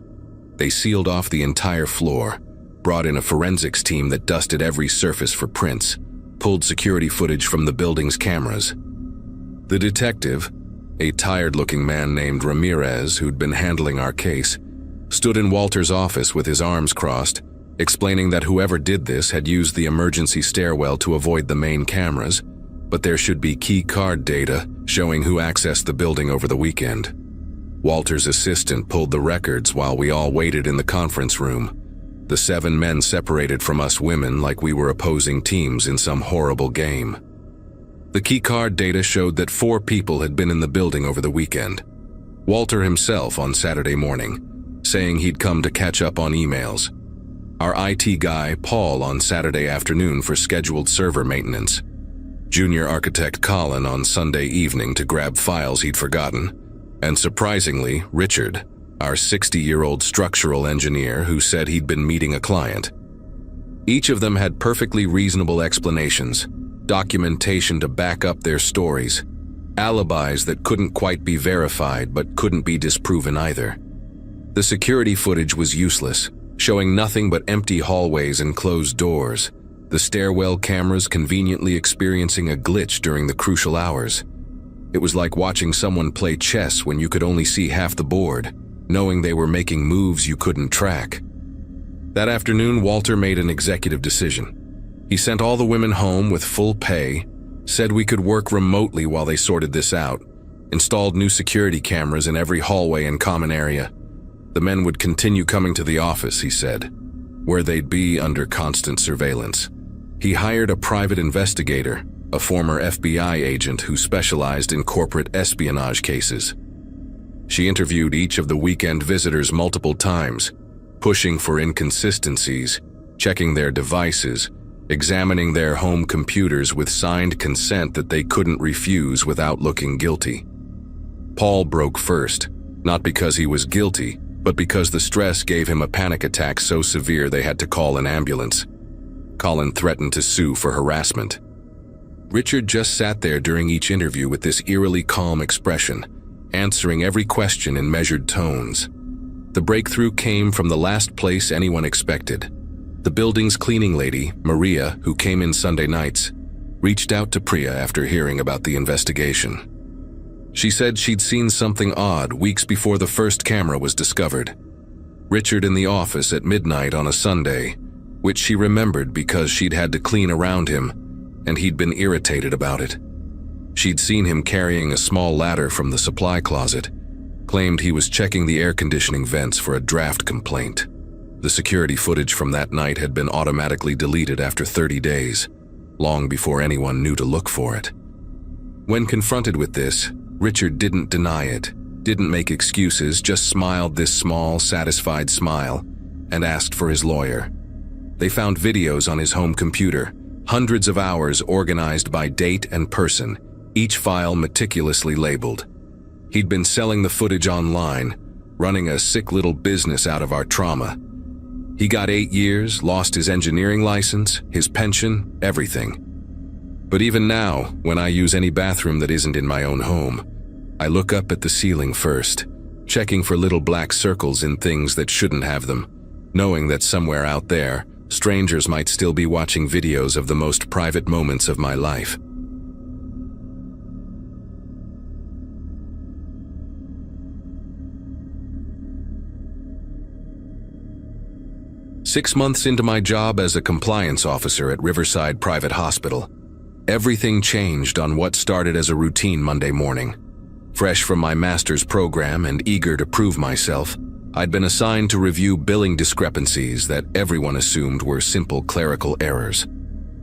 They sealed off the entire floor, brought in a forensics team that dusted every surface for prints, pulled security footage from the building's cameras. The detective, a tired-looking man named Ramirez who'd been handling our case, stood in Walter's office with his arms crossed, explaining that whoever did this had used the emergency stairwell to avoid the main cameras, but there should be key card data showing who accessed the building over the weekend. Walter's assistant pulled the records while we all waited in the conference room, the 7 men separated from us women like we were opposing teams in some horrible game. The key card data showed that 4 people had been in the building over the weekend. Walter himself on Saturday morning, saying he'd come to catch up on emails. Our IT guy, Paul, on Saturday afternoon for scheduled server maintenance. Junior architect Colin on Sunday evening to grab files he'd forgotten. And surprisingly, Richard, our 60-year-old structural engineer who said he'd been meeting a client. Each of them had perfectly reasonable explanations, documentation to back up their stories, alibis that couldn't quite be verified but couldn't be disproven either. The security footage was useless, showing nothing but empty hallways and closed doors, the stairwell cameras conveniently experiencing a glitch during the crucial hours. It was like watching someone play chess when you could only see half the board, knowing they were making moves you couldn't track. That afternoon, Walter made an executive decision. He sent all the women home with full pay, said we could work remotely while they sorted this out, installed new security cameras in every hallway and common area. The men would continue coming to the office, he said, where they'd be under constant surveillance. He hired a private investigator, a former FBI agent who specialized in corporate espionage cases. She interviewed each of the weekend visitors multiple times, pushing for inconsistencies, checking their devices, examining their home computers with signed consent that they couldn't refuse without looking guilty. Paul broke first, not because he was guilty, but because the stress gave him a panic attack so severe they had to call an ambulance. Colin threatened to sue for harassment. Richard just sat there during each interview with this eerily calm expression, answering every question in measured tones. The breakthrough came from the last place anyone expected. The building's cleaning lady, Maria, who came in Sunday nights, reached out to Priya after hearing about the investigation. She said she'd seen something odd weeks before the first camera was discovered. Richard in the office at midnight on a Sunday, which she remembered because she'd had to clean around him, and he'd been irritated about it. She'd seen him carrying a small ladder from the supply closet, claimed he was checking the air conditioning vents for a draft complaint. The security footage from that night had been automatically deleted after 30 days, long before anyone knew to look for it. When confronted with this, Richard didn't deny it, didn't make excuses, just smiled this small, satisfied smile, and asked for his lawyer. They found videos on his home computer, hundreds of hours organized by date and person, each file meticulously labeled. He'd been selling the footage online, running a sick little business out of our trauma. He got 8 years, lost his engineering license, his pension, everything. But even now, when I use any bathroom that isn't in my own home, I look up at the ceiling first, checking for little black circles in things that shouldn't have them, knowing that somewhere out there, strangers might still be watching videos of the most private moments of my life. Six months into my job as a compliance officer at Riverside Private Hospital, everything changed on what started as a routine Monday morning. Fresh from my master's program and eager to prove myself, I'd been assigned to review billing discrepancies that everyone assumed were simple clerical errors.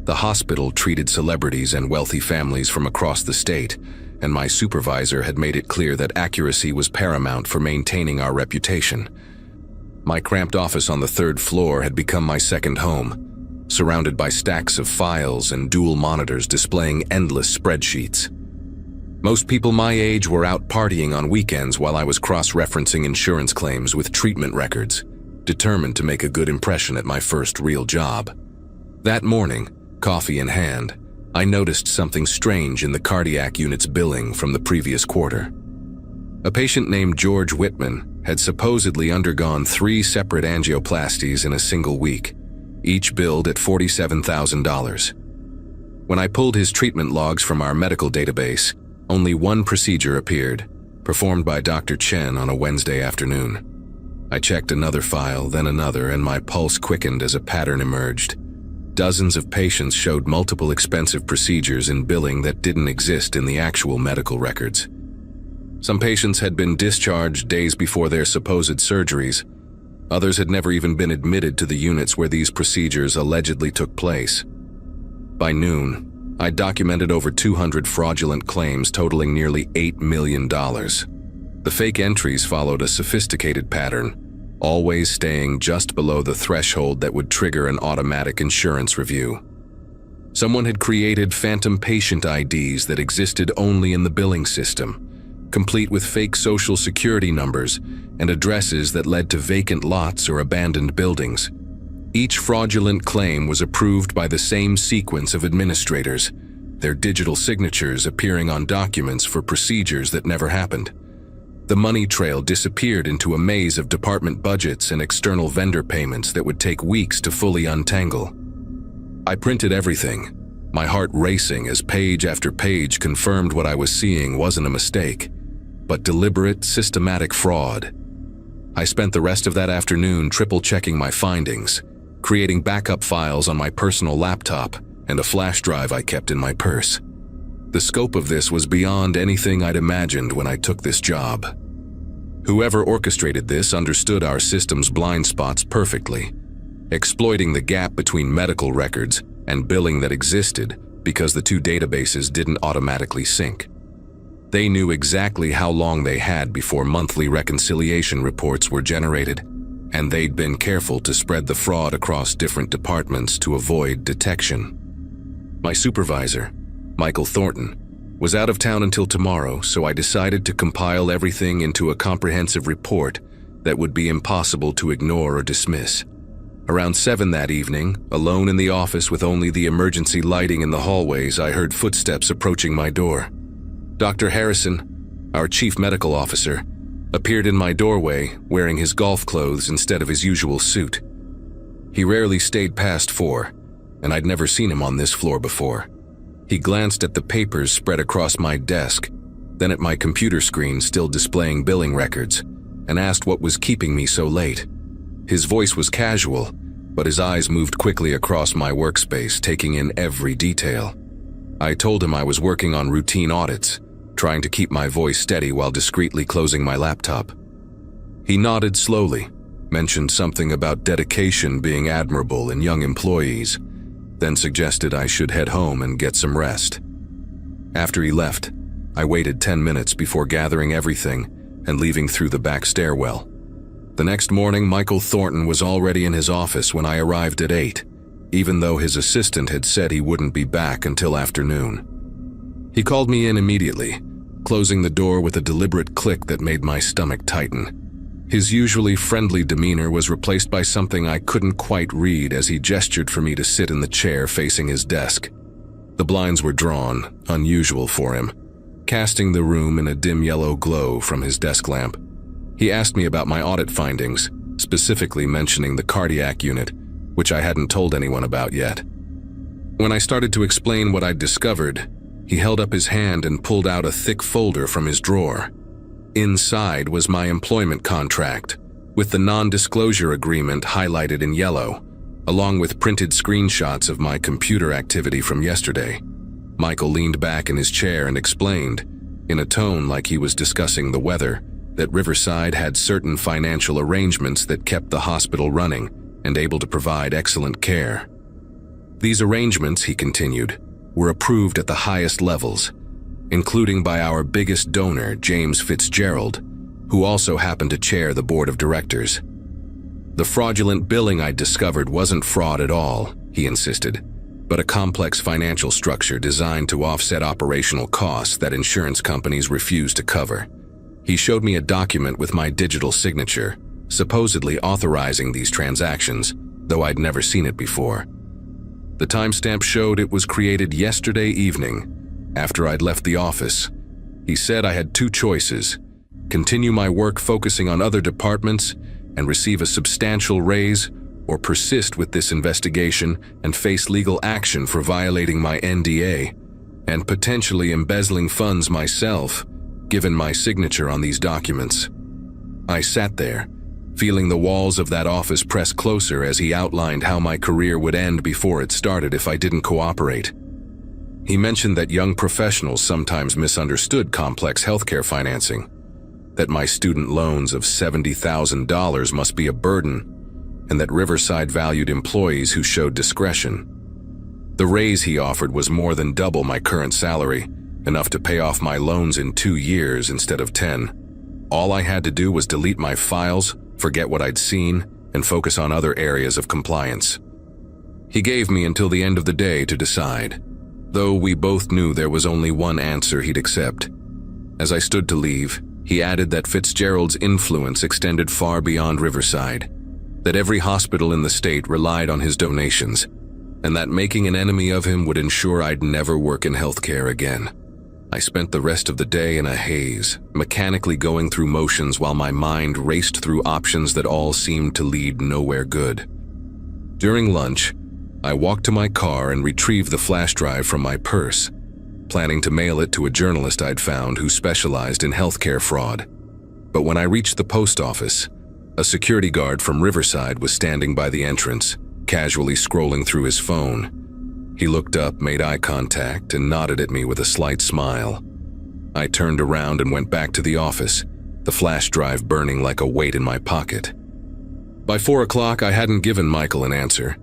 The hospital treated celebrities and wealthy families from across the state, and my supervisor had made it clear that accuracy was paramount for maintaining our reputation. My cramped office on the 3rd floor had become my second home, surrounded by stacks of files and dual monitors displaying endless spreadsheets. Most people my age were out partying on weekends while I was cross-referencing insurance claims with treatment records, determined to make a good impression at my first real job. That morning, coffee in hand, I noticed something strange in the cardiac unit's billing from the previous quarter. A patient named George Whitman had supposedly undergone 3 separate angioplasties in a single week, each billed at $47,000. When I pulled his treatment logs from our medical database, only one procedure appeared, performed by Dr. Chen on a Wednesday afternoon. I checked another file, then another, and my pulse quickened as a pattern emerged. Dozens of patients showed multiple expensive procedures in billing that didn't exist in the actual medical records. Some patients had been discharged days before their supposed surgeries. Others had never even been admitted to the units where these procedures allegedly took place. By noon, I documented over 200 fraudulent claims totaling nearly $8 million. The fake entries followed a sophisticated pattern, always staying just below the threshold that would trigger an automatic insurance review. Someone had created phantom patient IDs that existed only in the billing system, complete with fake social security numbers and addresses that led to vacant lots or abandoned buildings. Each fraudulent claim was approved by the same sequence of administrators, their digital signatures appearing on documents for procedures that never happened. The money trail disappeared into a maze of department budgets and external vendor payments that would take weeks to fully untangle. I printed everything, my heart racing as page after page confirmed what I was seeing wasn't a mistake, but deliberate, systematic fraud. I spent the rest of that afternoon triple-checking my findings, creating backup files on my personal laptop and a flash drive I kept in my purse. The scope of this was beyond anything I'd imagined when I took this job. Whoever orchestrated this understood our system's blind spots perfectly, exploiting the gap between medical records and billing that existed because the two databases didn't automatically sync. They knew exactly how long they had before monthly reconciliation reports were generated, and they'd been careful to spread the fraud across different departments to avoid detection. My supervisor, Michael Thornton, Was out of town until tomorrow, so I decided to compile everything into a comprehensive report that would be impossible to ignore or dismiss. Around 7 that evening, alone in the office with only the emergency lighting in the hallways, I heard footsteps approaching my door. Dr. Harrison, our chief medical officer, appeared in my doorway wearing his golf clothes instead of his usual suit. He rarely stayed past 4, and I'd never seen him on this floor before. He glanced at the papers spread across my desk, then at my computer screen still displaying billing records, and asked what was keeping me so late. His voice was casual, but his eyes moved quickly across my workspace, taking in every detail. I told him I was working on routine audits, trying to keep my voice steady while discreetly closing my laptop. He nodded slowly, mentioned something about dedication being admirable in young employees, then suggested I should head home and get some rest. After he left, I waited 10 minutes before gathering everything and leaving through the back stairwell. The next morning, Michael Thornton was already in his office when I arrived at 8, even though his assistant had said he wouldn't be back until afternoon. He called me in immediately, closing the door with a deliberate click that made my stomach tighten. His usually friendly demeanor was replaced by something I couldn't quite read as he gestured for me to sit in the chair facing his desk. The blinds were drawn, unusual for him, casting the room in a dim yellow glow from his desk lamp. He asked me about my audit findings, specifically mentioning the cardiac unit, which I hadn't told anyone about yet. When I started to explain what I'd discovered, he held up his hand and pulled out a thick folder from his drawer. Inside was my employment contract, with the non-disclosure agreement highlighted in yellow, along with printed screenshots of my computer activity from yesterday. Michael leaned back in his chair and explained, in a tone like he was discussing the weather, that Riverside had certain financial arrangements that kept the hospital running and able to provide excellent care. These arrangements, he continued, were approved at the highest levels, including by our biggest donor, James Fitzgerald, who also happened to chair the board of directors. The fraudulent billing I discovered wasn't fraud at all, he insisted, but a complex financial structure designed to offset operational costs that insurance companies refuse to cover. He showed me a document with my digital signature, supposedly authorizing these transactions, though I'd never seen it before. The timestamp showed it was created yesterday evening, after I'd left the office. He said I had 2 choices: continue my work focusing on other departments and receive a substantial raise, or persist with this investigation and face legal action for violating my NDA and potentially embezzling funds myself, given my signature on these documents. I sat there, feeling the walls of that office press closer as he outlined how my career would end before it started if I didn't cooperate. He mentioned that young professionals sometimes misunderstood complex healthcare financing, that my student loans of $70,000 must be a burden, and that Riverside valued employees who showed discretion. The raise he offered was more than double my current salary, enough to pay off my loans in 2 years instead of 10. All I had to do was delete my files, forget what I'd seen, and focus on other areas of compliance. He gave me until the end of the day to decide, though we both knew there was only one answer he'd accept. As I stood to leave, he added that Fitzgerald's influence extended far beyond Riverside, that every hospital in the state relied on his donations, and that making an enemy of him would ensure I'd never work in healthcare again. I spent the rest of the day in a haze, mechanically going through motions while my mind raced through options that all seemed to lead nowhere good. During lunch, I walked to my car and retrieved the flash drive from my purse, planning to mail it to a journalist I'd found who specialized in healthcare fraud. But when I reached the post office, a security guard from Riverside was standing by the entrance, casually scrolling through his phone. He looked up, made eye contact, and nodded at me with a slight smile. I turned around and went back to the office, the flash drive burning like a weight in my pocket. By 4 o'clock, I hadn't given Michael an answer,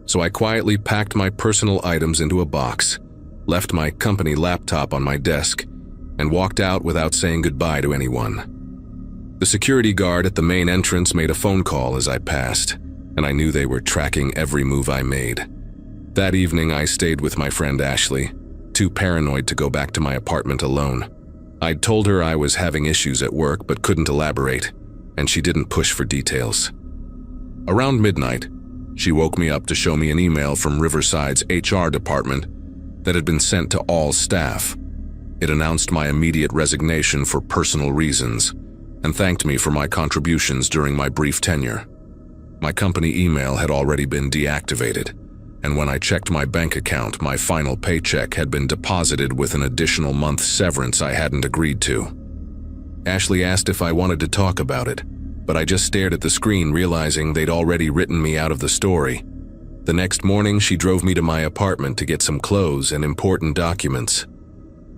so I quietly packed my personal items into a box, left my company laptop on my desk, and walked out without saying goodbye to anyone. The security guard at the main entrance made a phone call as I passed, and I knew they were tracking every move I made. That evening, I stayed with my friend Ashley, too paranoid to go back to my apartment alone. I'd told her I was having issues at work but couldn't elaborate, and she didn't push for details. Around midnight, she woke me up to show me an email from Riverside's HR department that had been sent to all staff. It announced my immediate resignation for personal reasons and thanked me for my contributions during my brief tenure. My company email had already been deactivated, and when I checked my bank account, my final paycheck had been deposited with an additional month's severance I hadn't agreed to. Ashley asked if I wanted to talk about it, but I just stared at the screen, realizing they'd already written me out of the story. The next morning, she drove me to my apartment to get some clothes and important documents.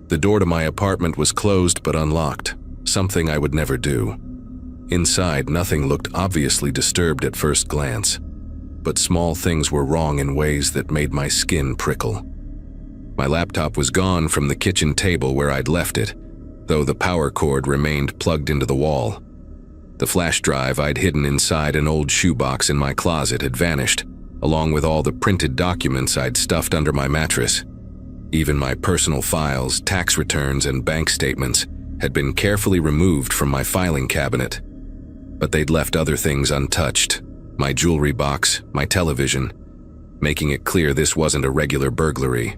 The door to my apartment was closed but unlocked, something I would never do. Inside, nothing looked obviously disturbed at first glance, but small things were wrong in ways that made my skin prickle. My laptop was gone from the kitchen table where I'd left it, though the power cord remained plugged into the wall. The flash drive I'd hidden inside an old shoebox in my closet had vanished, along with all the printed documents I'd stuffed under my mattress. Even my personal files, tax returns, and bank statements had been carefully removed from my filing cabinet. But they'd left other things untouched: my jewelry box, my television, making it clear this wasn't a regular burglary.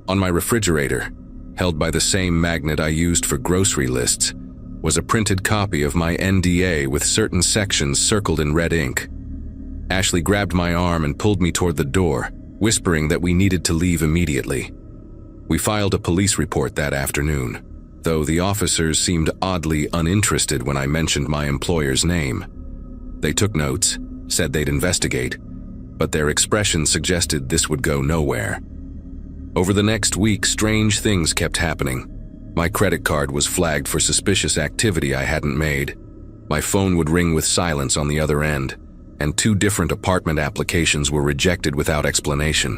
On my refrigerator, held by the same magnet I used for grocery lists, was a printed copy of my NDA with certain sections circled in red ink. Ashley grabbed my arm and pulled me toward the door, whispering that we needed to leave immediately. We filed a police report that afternoon, though the officers seemed oddly uninterested when I mentioned my employer's name. They took notes, said they'd investigate, but their expressions suggested this would go nowhere. Over the next week, strange things kept happening. My credit card was flagged for suspicious activity I hadn't made. My phone would ring with silence on the other end, and 2 different apartment applications were rejected without explanation.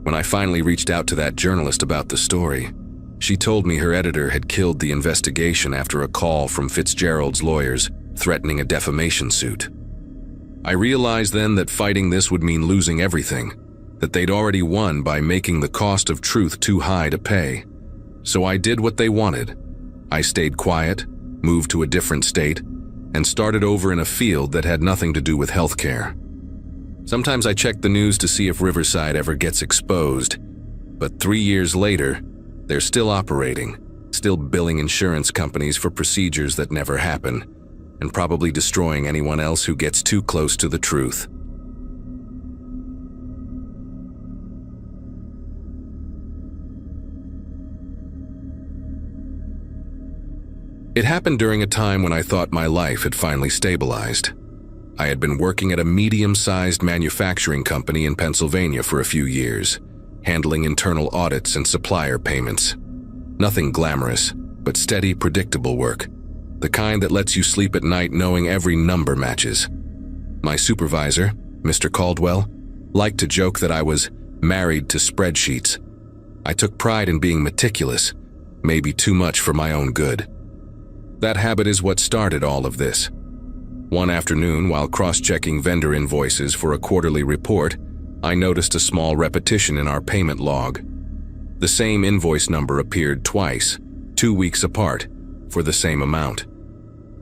When I finally reached out to that journalist about the story, she told me her editor had killed the investigation after a call from Fitzgerald's lawyers threatening a defamation suit. I realized then that fighting this would mean losing everything, that they'd already won by making the cost of truth too high to pay. So I did what they wanted. I stayed quiet, moved to a different state, and started over in a field that had nothing to do with healthcare. Sometimes I check the news to see if Riverside ever gets exposed, but 3 years later, they're still operating, still billing insurance companies for procedures that never happen, and probably destroying anyone else who gets too close to the truth. It happened during a time when I thought my life had finally stabilized. I had been working at a medium-sized manufacturing company in Pennsylvania for a few years, handling internal audits and supplier payments. Nothing glamorous, but steady, predictable work, the kind that lets you sleep at night knowing every number matches. My supervisor, Mr. Caldwell, liked to joke that I was married to spreadsheets. I took pride in being meticulous, maybe too much for my own good. That habit is what started all of this. One afternoon, while cross-checking vendor invoices for a quarterly report, I noticed a small repetition in our payment log. The same invoice number appeared twice, 2 weeks apart, for the same amount.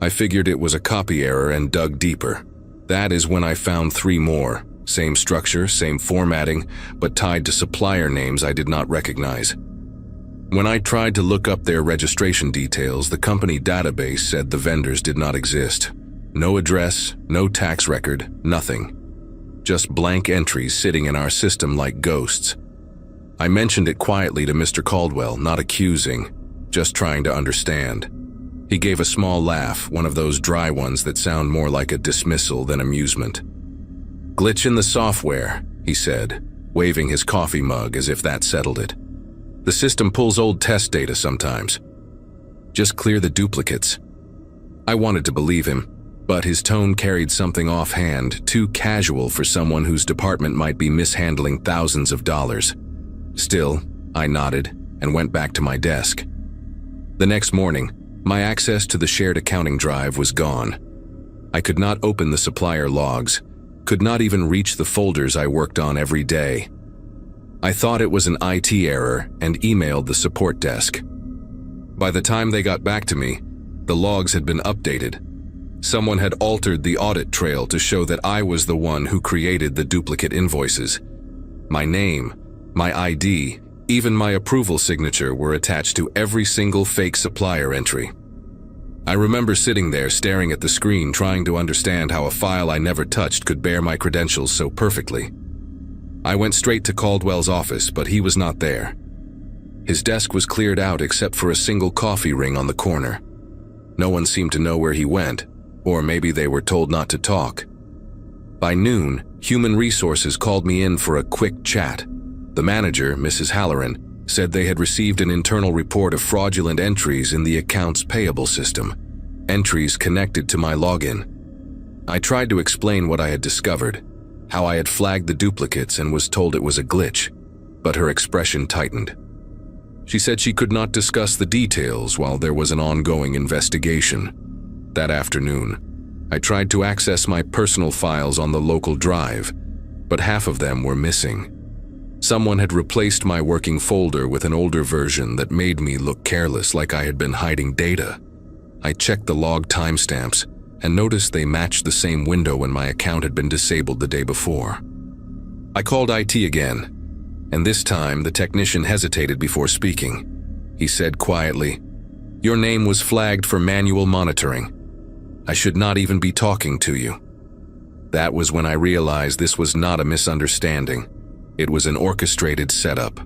I figured it was a copy error and dug deeper. That is when I found 3 more, same structure, same formatting, but tied to supplier names I did not recognize. When I tried to look up their registration details, the company database said the vendors did not exist. No address, no tax record, nothing. Just blank entries sitting in our system like ghosts. I mentioned it quietly to Mr. Caldwell, not accusing, just trying to understand. He gave a small laugh, one of those dry ones that sound more like a dismissal than amusement. "Glitch in the software," he said, waving his coffee mug as if that settled it. "The system pulls old test data sometimes. Just clear the duplicates." I wanted to believe him, but his tone carried something offhand, too casual for someone whose department might be mishandling thousands of dollars. Still, I nodded and went back to my desk. The next morning, my access to the shared accounting drive was gone. I could not open the supplier logs, could not even reach the folders I worked on every day. I thought it was an IT error and emailed the support desk. By the time they got back to me, the logs had been updated. Someone had altered the audit trail to show that I was the one who created the duplicate invoices. My name, my ID, even my approval signature were attached to every single fake supplier entry. I remember sitting there staring at the screen trying to understand how a file I never touched could bear my credentials so perfectly. I went straight to Caldwell's office, but he was not there. His desk was cleared out except for a single coffee ring on the corner. No one seemed to know where he went, or maybe they were told not to talk. By noon, Human Resources called me in for a quick chat. The manager, Mrs. Halloran, said they had received an internal report of fraudulent entries in the accounts payable system, entries connected to my login. I tried to explain what I had discovered, how I had flagged the duplicates and was told it was a glitch, but her expression tightened. She said she could not discuss the details while there was an ongoing investigation. That afternoon, I tried to access my personal files on the local drive, but half of them were missing. Someone had replaced my working folder with an older version that made me look careless, like I had been hiding data. I checked the log timestamps and noticed they matched the same window when my account had been disabled the day before. I called IT again, and this time the technician hesitated before speaking. He said quietly, "Your name was flagged for manual monitoring. I should not even be talking to you." That was when I realized this was not a misunderstanding. It was an orchestrated setup.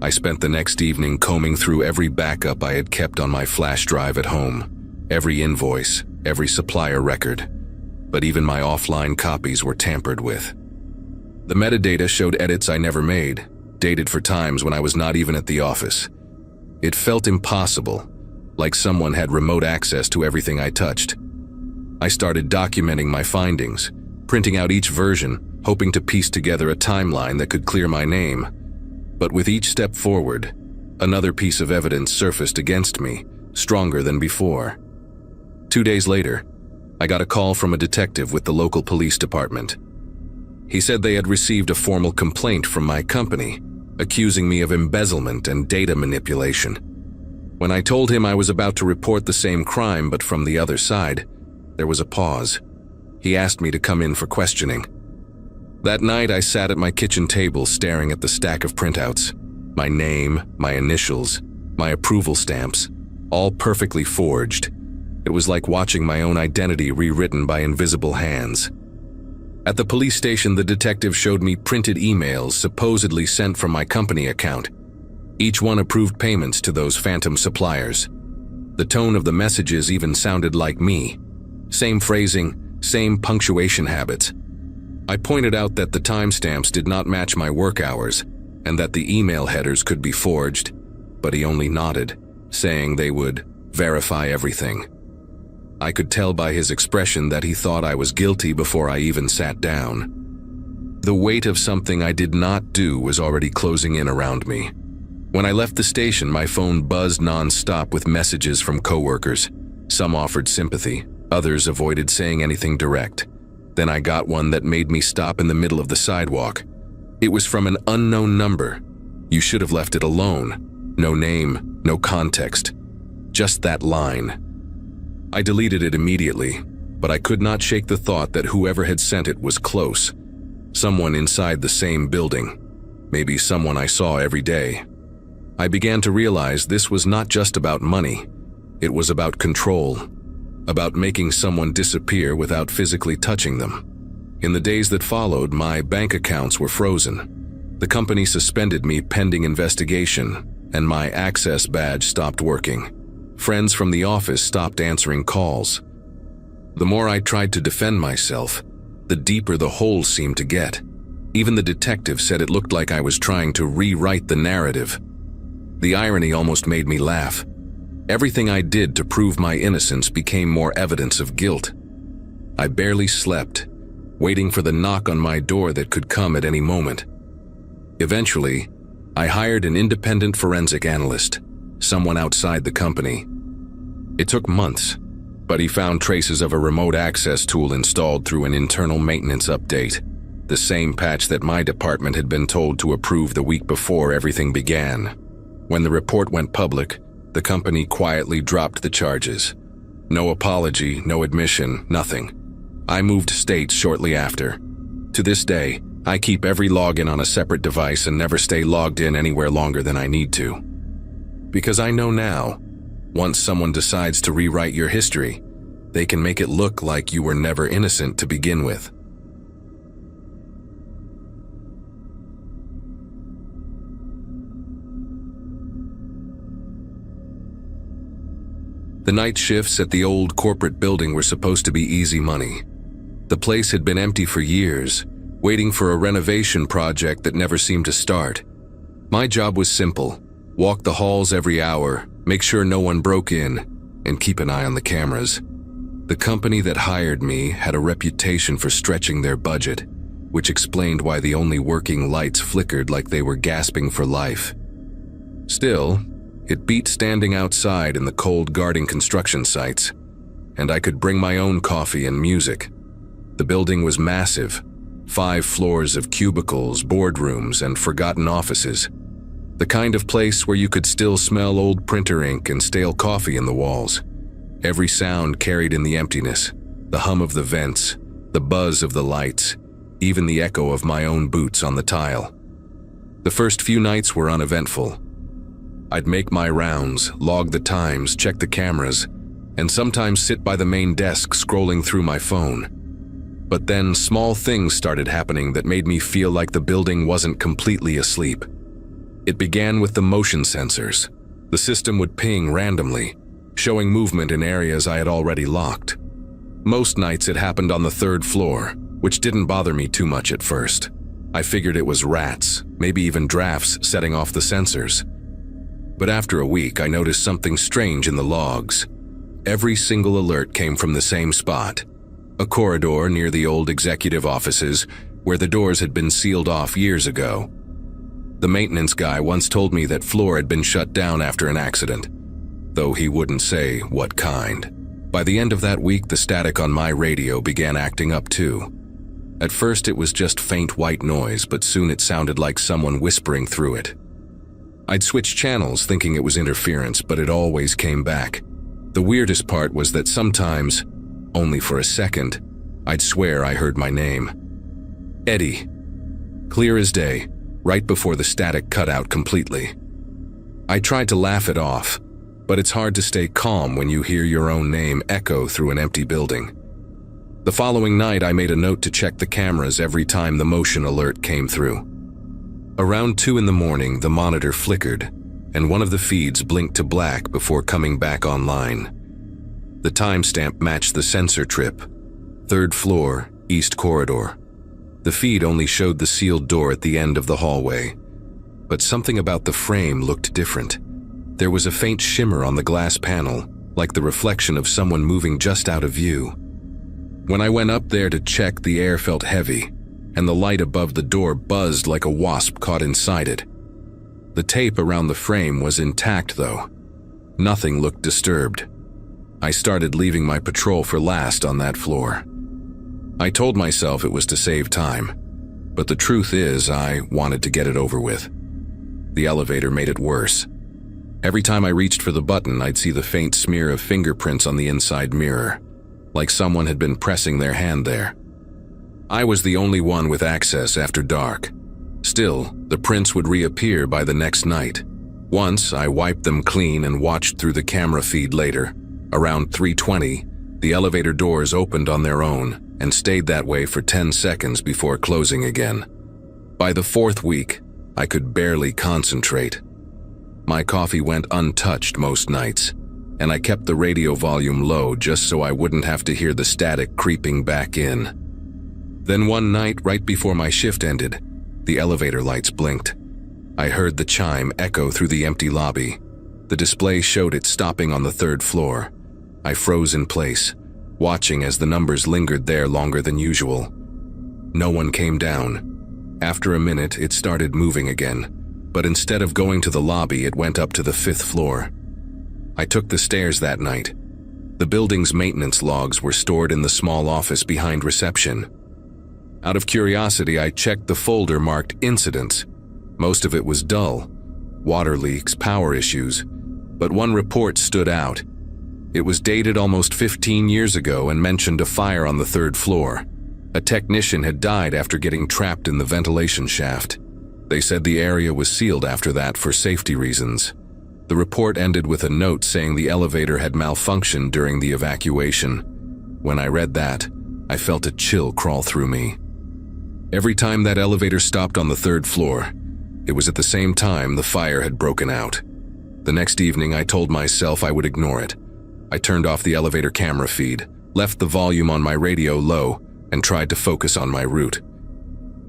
I spent the next evening combing through every backup I had kept on my flash drive at home, every invoice, every supplier record. But even my offline copies were tampered with. The metadata showed edits I never made, dated for times when I was not even at the office. It felt impossible, like someone had remote access to everything I touched. I started documenting my findings, printing out each version, hoping to piece together a timeline that could clear my name. But with each step forward, another piece of evidence surfaced against me, stronger than before. 2 days later, I got a call from a detective with the local police department. He said they had received a formal complaint from my company, accusing me of embezzlement and data manipulation. When I told him I was about to report the same crime but from the other side, there was a pause. He asked me to come in for questioning. That night, I sat at my kitchen table staring at the stack of printouts. My name, my initials, my approval stamps, all perfectly forged. It was like watching my own identity rewritten by invisible hands. At the police station, the detective showed me printed emails supposedly sent from my company account. Each one approved payments to those phantom suppliers. The tone of the messages even sounded like me. Same phrasing, same punctuation habits. I pointed out that the timestamps did not match my work hours and that the email headers could be forged, but he only nodded, saying they would verify everything. I could tell by his expression that he thought I was guilty before I even sat down. The weight of something I did not do was already closing in around me. When I left the station, my phone buzzed non-stop with messages from coworkers. Some offered sympathy, others avoided saying anything direct. Then I got one that made me stop in the middle of the sidewalk. It was from an unknown number. You should have left it alone. No name, no context. Just that line. I deleted it immediately, but I could not shake the thought that whoever had sent it was close. Someone inside the same building. Maybe someone I saw every day. I began to realize this was not just about money. It was about control. About making someone disappear without physically touching them. In the days that followed, my bank accounts were frozen. The company suspended me pending investigation, and my access badge stopped working. Friends from the office stopped answering calls. The more I tried to defend myself, the deeper the hole seemed to get. Even the detective said it looked like I was trying to rewrite the narrative. The irony almost made me laugh. Everything I did to prove my innocence became more evidence of guilt. I barely slept, waiting for the knock on my door that could come at any moment. Eventually, I hired an independent forensic analyst, someone outside the company. It took months, but he found traces of a remote access tool installed through an internal maintenance update. the same patch that my department had been told to approve the week before everything began. When the report went public, the company quietly dropped the charges. No apology, no admission, nothing. I moved states shortly after. To this day, I keep every login on a separate device and never stay logged in anywhere longer than I need to. Because I know now, once someone decides to rewrite your history, they can make it look like you were never innocent to begin with. The night shifts at the old corporate building were supposed to be easy money. The place had been empty for years, waiting for a renovation project that never seemed to start. My job was simple: walk the halls every hour, make sure no one broke in, and keep an eye on the cameras. The company that hired me had a reputation for stretching their budget, which explained why the only working lights flickered like they were gasping for life. Still, it beat standing outside in the cold guarding construction sites, and I could bring my own coffee and music. The building was massive, 5 floors of cubicles, boardrooms, and forgotten offices. The kind of place where you could still smell old printer ink and stale coffee in the walls. Every sound carried in the emptiness, the hum of the vents, the buzz of the lights, even the echo of my own boots on the tile. The first few nights were uneventful. I'd make my rounds, log the times, check the cameras, and sometimes sit by the main desk scrolling through my phone. But then small things started happening that made me feel like the building wasn't completely asleep. It began with the motion sensors. The system would ping randomly, showing movement in areas I had already locked. Most nights it happened on the 3rd floor, which didn't bother me too much at first. I figured it was rats, maybe even drafts setting off the sensors. But after a week, I noticed something strange in the logs. Every single alert came from the same spot: a corridor near the old executive offices where the doors had been sealed off years ago. The maintenance guy once told me that floor had been shut down after an accident, though he wouldn't say what kind. By the end of that week, the static on my radio began acting up too. At first it was just faint white noise, but soon it sounded like someone whispering through it. I'd switch channels thinking it was interference, but it always came back. The weirdest part was that sometimes, only for a second, I'd swear I heard my name. Eddie. Clear as day, right before the static cut out completely. I tried to laugh it off, but it's hard to stay calm when you hear your own name echo through an empty building. The following night, I made a note to check the cameras every time the motion alert came through. Around 2 in the morning, the monitor flickered, and one of the feeds blinked to black before coming back online. The timestamp matched the sensor trip: 3rd floor, east corridor. The feed only showed the sealed door at the end of the hallway, but something about the frame looked different. There was a faint shimmer on the glass panel, like the reflection of someone moving just out of view. When I went up there to check, the air felt heavy, and the light above the door buzzed like a wasp caught inside it. The tape around the frame was intact, though. Nothing looked disturbed. I started leaving my patrol for last on that floor. I told myself it was to save time, but the truth is I wanted to get it over with. The elevator made it worse. Every time I reached for the button, I'd see the faint smear of fingerprints on the inside mirror, like someone had been pressing their hand there. I was the only one with access after dark. Still, the prints would reappear by the next night. Once, I wiped them clean and watched through the camera feed later. Around 3:20, the elevator doors opened on their own and stayed that way for 10 seconds before closing again. By the 4th week, I could barely concentrate. My coffee went untouched most nights, and I kept the radio volume low just so I wouldn't have to hear the static creeping back in. Then one night, right before my shift ended, the elevator lights blinked. I heard the chime echo through the empty lobby. The display showed it stopping on the 3rd floor. I froze in place, watching as the numbers lingered there longer than usual. No one came down. After a minute, it started moving again, but instead of going to the lobby, it went up to the 5th floor. I took the stairs that night. The building's maintenance logs were stored in the small office behind reception. Out of curiosity, I checked the folder marked incidents. Most of it was dull. Water leaks, power issues. But one report stood out. It was dated almost 15 years ago and mentioned a fire on the 3rd floor. A technician had died after getting trapped in the ventilation shaft. They said the area was sealed after that for safety reasons. The report ended with a note saying the elevator had malfunctioned during the evacuation. When I read that, I felt a chill crawl through me. Every time that elevator stopped on the 3rd floor, it was at the same time the fire had broken out. The next evening, I told myself I would ignore it. I turned off the elevator camera feed, left the volume on my radio low, and tried to focus on my route.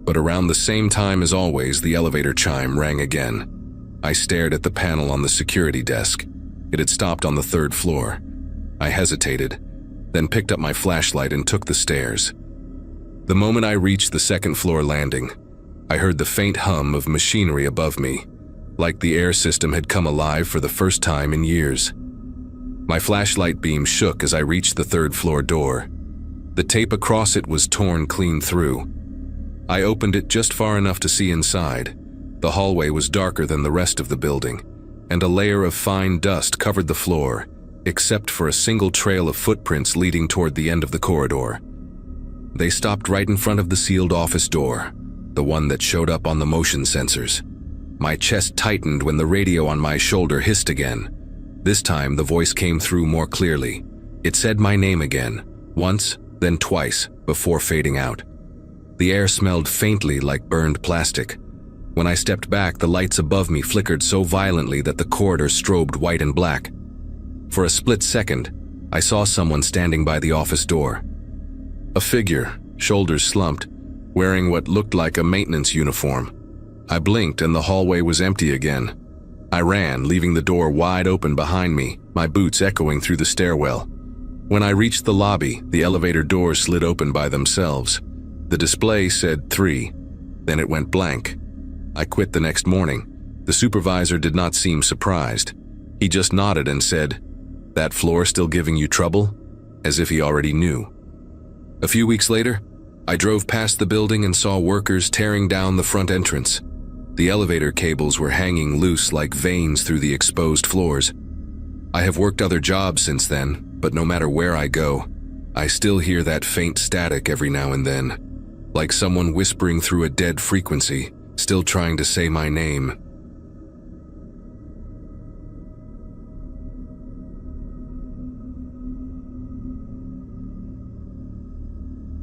But around the same time as always, the elevator chime rang again. I stared at the panel on the security desk. It had stopped on the 3rd floor. I hesitated, then picked up my flashlight and took the stairs. The moment I reached the 2nd floor landing, I heard the faint hum of machinery above me, like the air system had come alive for the first time in years. My flashlight beam shook as I reached the 3rd floor door. The tape across it was torn clean through. I opened it just far enough to see inside. The hallway was darker than the rest of the building, and a layer of fine dust covered the floor, except for a single trail of footprints leading toward the end of the corridor. They stopped right in front of the sealed office door, the one that showed up on the motion sensors. My chest tightened when the radio on my shoulder hissed again. This time, the voice came through more clearly. It said my name again, once, then twice, before fading out. The air smelled faintly like burned plastic. When I stepped back, the lights above me flickered so violently that the corridor strobed white and black. For a split second, I saw someone standing by the office door. A figure, shoulders slumped, wearing what looked like a maintenance uniform. I blinked and the hallway was empty again. I ran, leaving the door wide open behind me, my boots echoing through the stairwell. When I reached the lobby, the elevator doors slid open by themselves. The display said 3, then it went blank. I quit the next morning. The supervisor did not seem surprised. He just nodded and said, "That floor still giving you trouble?" As if he already knew. A few weeks later, I drove past the building and saw workers tearing down the front entrance. The elevator cables were hanging loose like veins through the exposed floors. I have worked other jobs since then, but no matter where I go, I still hear that faint static every now and then, like someone whispering through a dead frequency, still trying to say my name.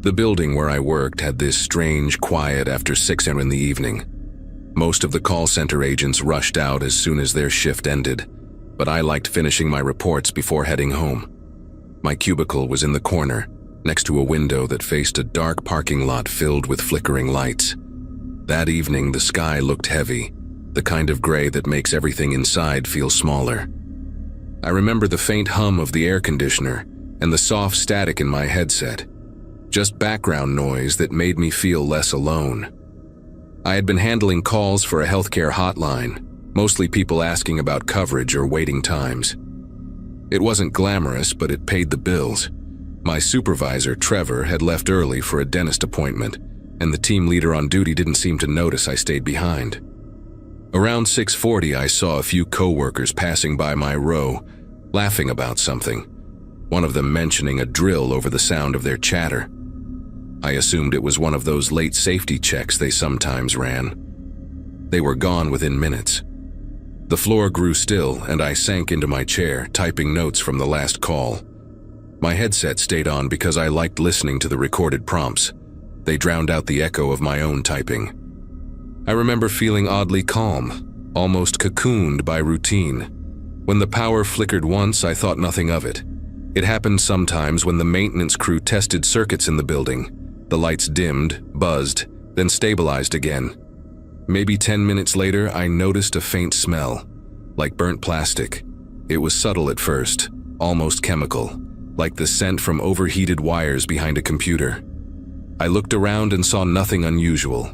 The building where I worked had this strange quiet after 6 a.m. in the evening. Most of the call center agents rushed out as soon as their shift ended, but I liked finishing my reports before heading home. My cubicle was in the corner, next to a window that faced a dark parking lot filled with flickering lights. That evening, the sky looked heavy, the kind of gray that makes everything inside feel smaller. I remember the faint hum of the air conditioner and the soft static in my headset, just background noise that made me feel less alone. I had been handling calls for a healthcare hotline, mostly people asking about coverage or waiting times. It wasn't glamorous, but it paid the bills. My supervisor, Trevor, had left early for a dentist appointment, and the team leader on duty didn't seem to notice I stayed behind. Around 6:40, I saw a few coworkers passing by my row, laughing about something, one of them mentioning a drill over the sound of their chatter. I assumed it was one of those late safety checks they sometimes ran. They were gone within minutes. The floor grew still, and I sank into my chair, typing notes from the last call. My headset stayed on because I liked listening to the recorded prompts. They drowned out the echo of my own typing. I remember feeling oddly calm, almost cocooned by routine. When the power flickered once, I thought nothing of it. It happened sometimes when the maintenance crew tested circuits in the building. The lights dimmed, buzzed, then stabilized again. Maybe 10 minutes later, I noticed a faint smell, like burnt plastic. It was subtle at first, almost chemical, like the scent from overheated wires behind a computer. I looked around and saw nothing unusual.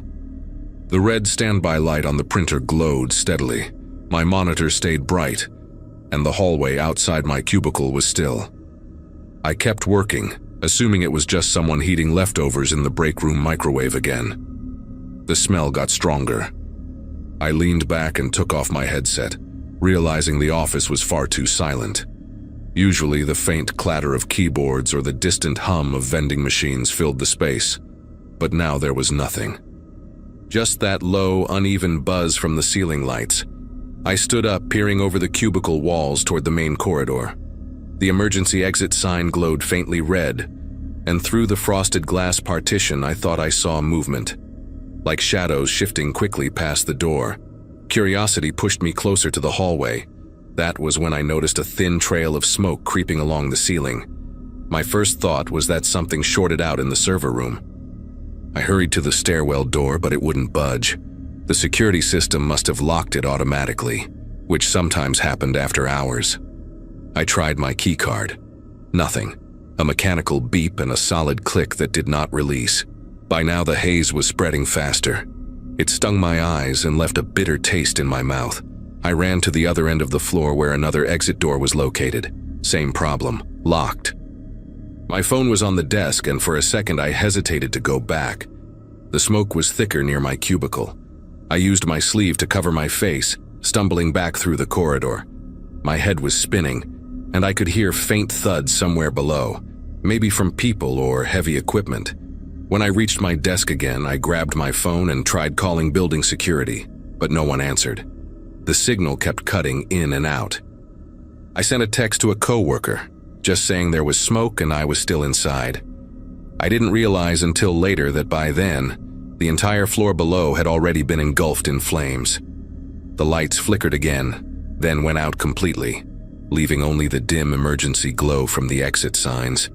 The red standby light on the printer glowed steadily. My monitor stayed bright, and the hallway outside my cubicle was still. I kept working assuming it was just someone heating leftovers in the break room microwave again. The smell got stronger. I leaned back and took off my headset, realizing the office was far too silent. Usually, the faint clatter of keyboards or the distant hum of vending machines filled the space, but now there was nothing. Just that low, uneven buzz from the ceiling lights. I stood up, peering over the cubicle walls toward the main corridor. The emergency exit sign glowed faintly red, and through the frosted glass partition I thought I saw movement, like shadows shifting quickly past the door. Curiosity pushed me closer to the hallway. That was when I noticed a thin trail of smoke creeping along the ceiling. My first thought was that something shorted out in the server room. I hurried to the stairwell door, but it wouldn't budge. The security system must have locked it automatically, which sometimes happened after hours. I tried my keycard. Nothing. A mechanical beep and a solid click that did not release. By now the haze was spreading faster. It stung my eyes and left a bitter taste in my mouth. I ran to the other end of the floor where another exit door was located. Same problem. Locked. My phone was on the desk, and for a second I hesitated to go back. The smoke was thicker near my cubicle. I used my sleeve to cover my face, stumbling back through the corridor. My head was spinning, and I could hear faint thuds somewhere below, maybe from people or heavy equipment. When I reached my desk again, I grabbed my phone and tried calling building security, but no one answered. The signal kept cutting in and out. I sent a text to a coworker, just saying there was smoke and I was still inside. I didn't realize until later that by then, the entire floor below had already been engulfed in flames. The lights flickered again, then went out completely, leaving only the dim emergency glow from the exit signs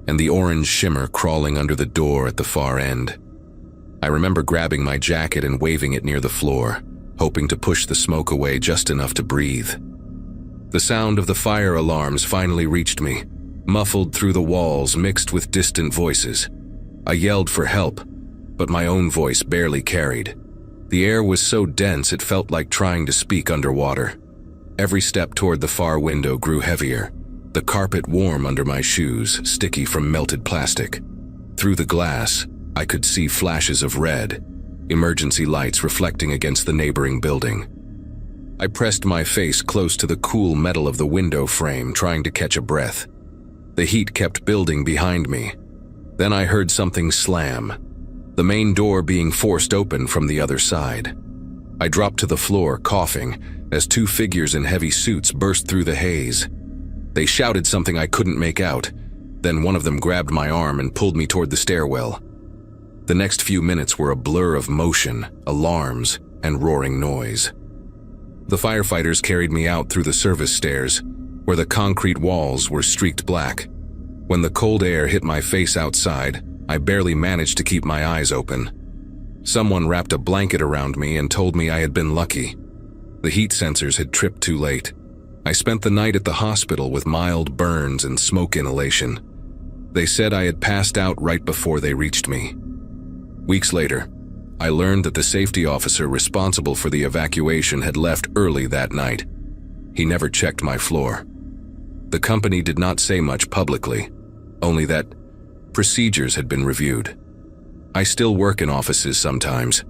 and the orange shimmer crawling under the door at the far end. I remember grabbing my jacket and waving it near the floor, hoping to push the smoke away just enough to breathe. The sound of the fire alarms finally reached me, muffled through the walls mixed with distant voices. I yelled for help, but my own voice barely carried. The air was so dense it felt like trying to speak underwater. Every step toward the far window grew heavier, the carpet warm under my shoes, sticky from melted plastic. Through the glass, I could see flashes of red, emergency lights reflecting against the neighboring building. I pressed my face close to the cool metal of the window frame, trying to catch a breath. The heat kept building behind me. Then I heard something slam, the main door being forced open from the other side. I dropped to the floor, coughing, as two figures in heavy suits burst through the haze. They shouted something I couldn't make out. Then one of them grabbed my arm and pulled me toward the stairwell. The next few minutes were a blur of motion, alarms, and roaring noise. The firefighters carried me out through the service stairs, where the concrete walls were streaked black. When the cold air hit my face outside, I barely managed to keep my eyes open. Someone wrapped a blanket around me and told me I had been lucky. The heat sensors had tripped too late. I spent the night at the hospital with mild burns and smoke inhalation. They said I had passed out right before they reached me. Weeks later, I learned that the safety officer responsible for the evacuation had left early that night. He never checked my floor. The company did not say much publicly, only that procedures had been reviewed. I still work in offices sometimes,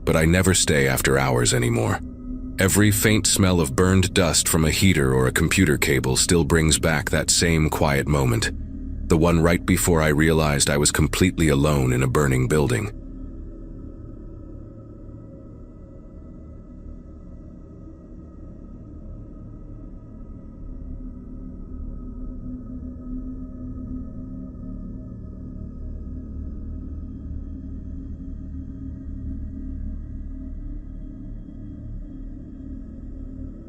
but I never stay after hours anymore. Every faint smell of burned dust from a heater or a computer cable still brings back that same quiet moment, the one right before I realized I was completely alone in a burning building.